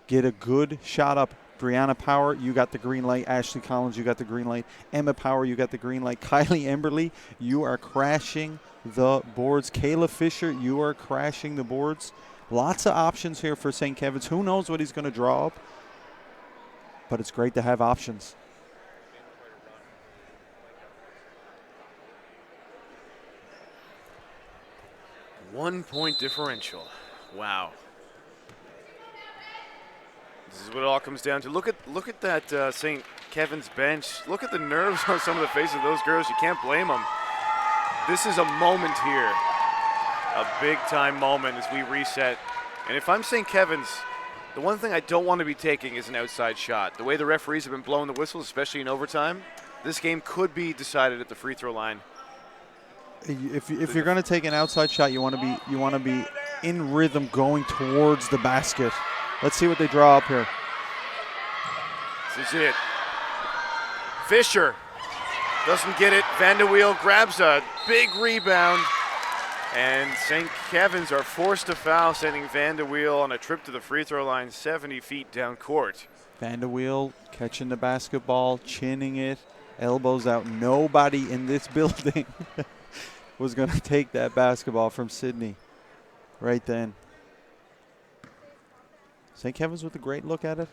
get a good shot up. Brianna Power, you got the green light. Ashley Collins, you got the green light. Emma Power, you got the green light. Kylie Emberley, you are crashing the boards. Kayla Fisher, you are crashing the boards. Lots of options here for St. Kevin's. Who knows what he's going to draw up? But it's great to have options. One-point differential. Wow. This is what it all comes down to. Look at that St. Kevin's bench. Look at the nerves on some of the faces of those girls. You can't blame them. This is a moment here. A big-time moment as we reset. And if I'm St. Kevin's, the one thing I don't want to be taking is an outside shot. The way the referees have been blowing the whistles, especially in overtime, this game could be decided at the free throw line. If you're going to take an outside shot, you want to be in rhythm going towards the basket. Let's see what they draw up here. This is it. Fisher doesn't get it. Vanderweel grabs a big rebound. And St. Kevin's are forced to foul, sending Vanderweel on a trip to the free throw line 70 feet down court. Vanderweel catching the basketball, chinning it, elbows out. Nobody in this building was going to take that basketball from Sydney right then. St. Kevin's with a great look at it.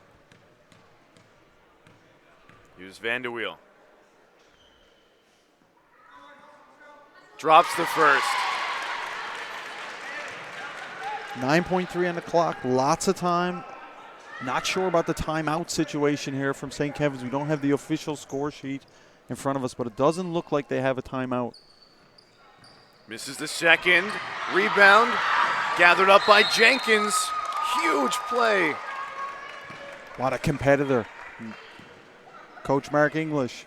Here's Vanderweel. Drops the first. 9.3 on the clock, lots of time. Not sure about the timeout situation here from St. Kevin's. We don't have the official score sheet in front of us, but it doesn't look like they have a timeout. Misses the second. Rebound. Gathered up by Jenkins. Huge play. What a competitor. Coach Mark English,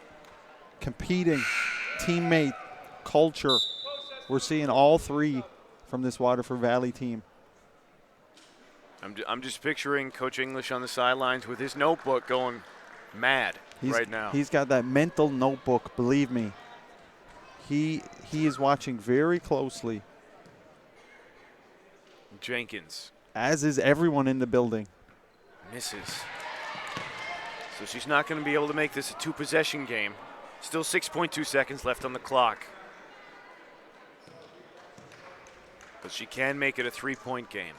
competing, teammate, culture. We're seeing all three from this Waterford Valley team. I'm just picturing Coach English on the sidelines with his notebook going mad right now. He's got that mental notebook, believe me. He is watching very closely. Jenkins. As is everyone in the building. Misses. So she's not going to be able to make this a two-possession game. Still 6.2 seconds left on the clock. But she can make it a three-point game.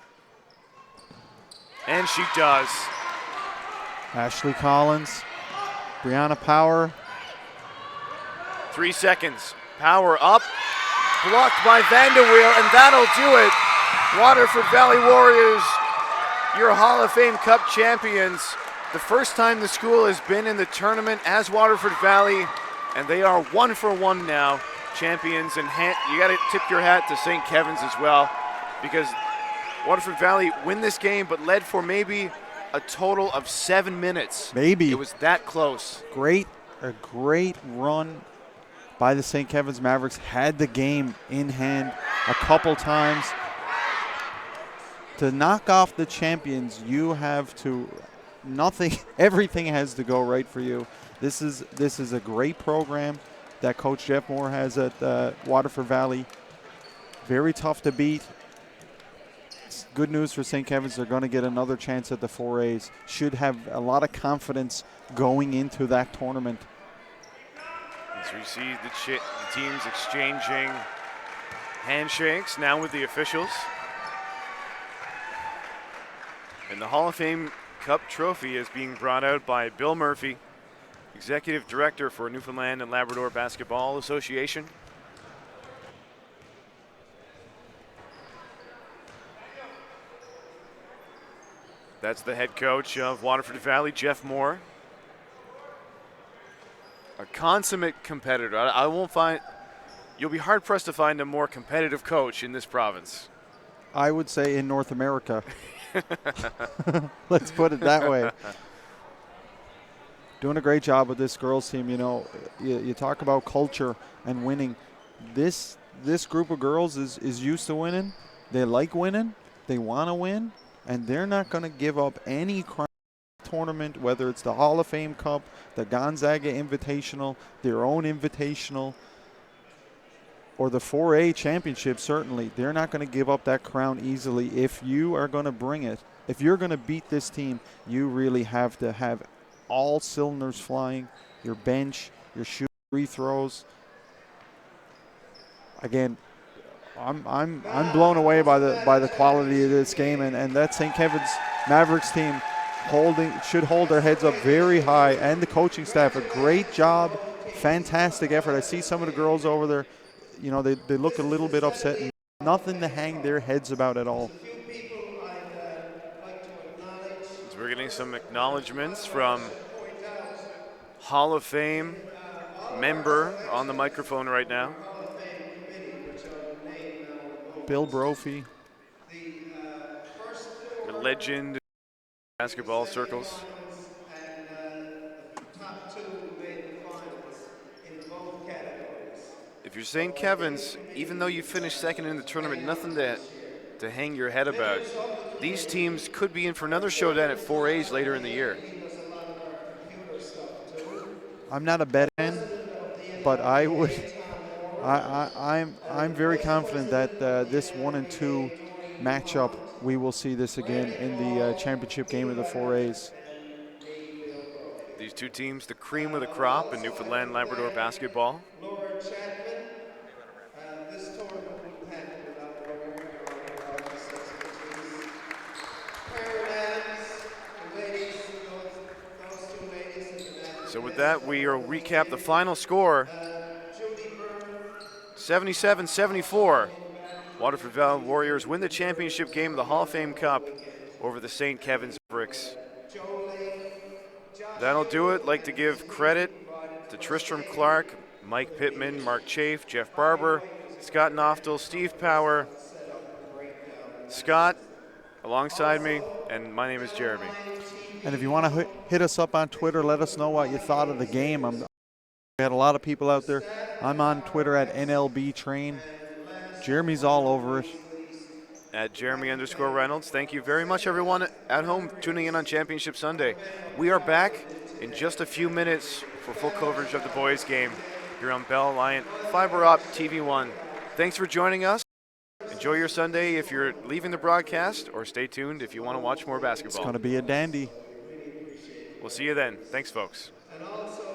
And she does. Ashley Collins, Brianna Power. 3 seconds. Power up. Blocked by Vanderweel, and that'll do it. Waterford Valley Warriors, your Hall of Fame Cup champions. The first time the school has been in the tournament as Waterford Valley, and they are 1-for-1 now, champions. And you got to tip your hat to St. Kevin's as well, because Waterford Valley win this game, but led for maybe a total of 7 minutes. Maybe. It was that close. A great run by the St. Kevin's Mavericks. Had the game in hand a couple times. To knock off the champions, you have to, everything has to go right for you. This is a great program. that Coach Jeff Moore has at Waterford Valley. Very tough to beat. It's good news for St. Kevin's. They're going to get another chance at the 4As. Should have a lot of confidence going into that tournament. As we see the teams exchanging handshakes now with the officials. And the Hall of Fame Cup trophy is being brought out by Bill Murphy, Executive Director for Newfoundland and Labrador Basketball Association. That's the head coach of Waterford Valley, Jeff Moore. A consummate competitor. I won't find, you'll be hard pressed to find a more competitive coach in this province. I would say in North America. Let's put it that way. Doing a great job with this girls team. You know, you talk about culture and winning. This group of girls is used to winning. They like winning. They want to win. And they're not going to give up any tournament, whether it's the Hall of Fame Cup, the Gonzaga Invitational, their own Invitational, or the 4A Championship. Certainly, they're not going to give up that crown easily. If you are going to bring it, if you're going to beat this team, you really have to have all cylinders flying, your bench, your shoot, free throws. Again, I'm blown away by the quality of this game, and that St. Kevin's Mavericks team should hold their heads up very high, and the coaching staff, a great job, fantastic effort. I see some of the girls over there, you know, they look a little bit upset, and nothing to hang their heads about at all. So we're getting some acknowledgments from Hall of Fame member on the microphone right now. Bill Brophy. The legend in basketball circles. If you're St. Kevin's, even though you finished second in the tournament, nothing to hang your head about. These teams could be in for another showdown at 4As later in the year. I'm not a bet man, but I would. I'm very confident that this 1 and 2 matchup, we will see this again in the championship game of the 4As. These two teams, the cream of the crop in Newfoundland Labrador basketball. This tournament wouldn't happen without Laura and all her artistic expertise. Claire Adams, the ladies, those two ladies have been at. So with that, we will recap the final score. 77-74. Waterford Valley Warriors win the championship game of the Hall of Fame Cup over the St. Kevin's Mavericks. That'll do it. Like to give credit to Tristram Clark, Mike Pittman, Mark Chafe, Jeff Barber, Scott Noftel, Steve Power, Scott alongside me, and my name is Jeremy. And if you want to hit us up on Twitter, let us know what you thought of the game. We had a lot of people out there. I'm on Twitter at NLBTrain. Jeremy's all over it. At Jeremy_Reynolds. Thank you very much, everyone at home tuning in on Championship Sunday. We are back in just a few minutes for full coverage of the boys' game here on Bell Alliant Fiber Op TV1. Thanks for joining us. Enjoy your Sunday if you're leaving the broadcast, or stay tuned if you want to watch more basketball. It's going to be a dandy. We'll see you then. Thanks, folks. And also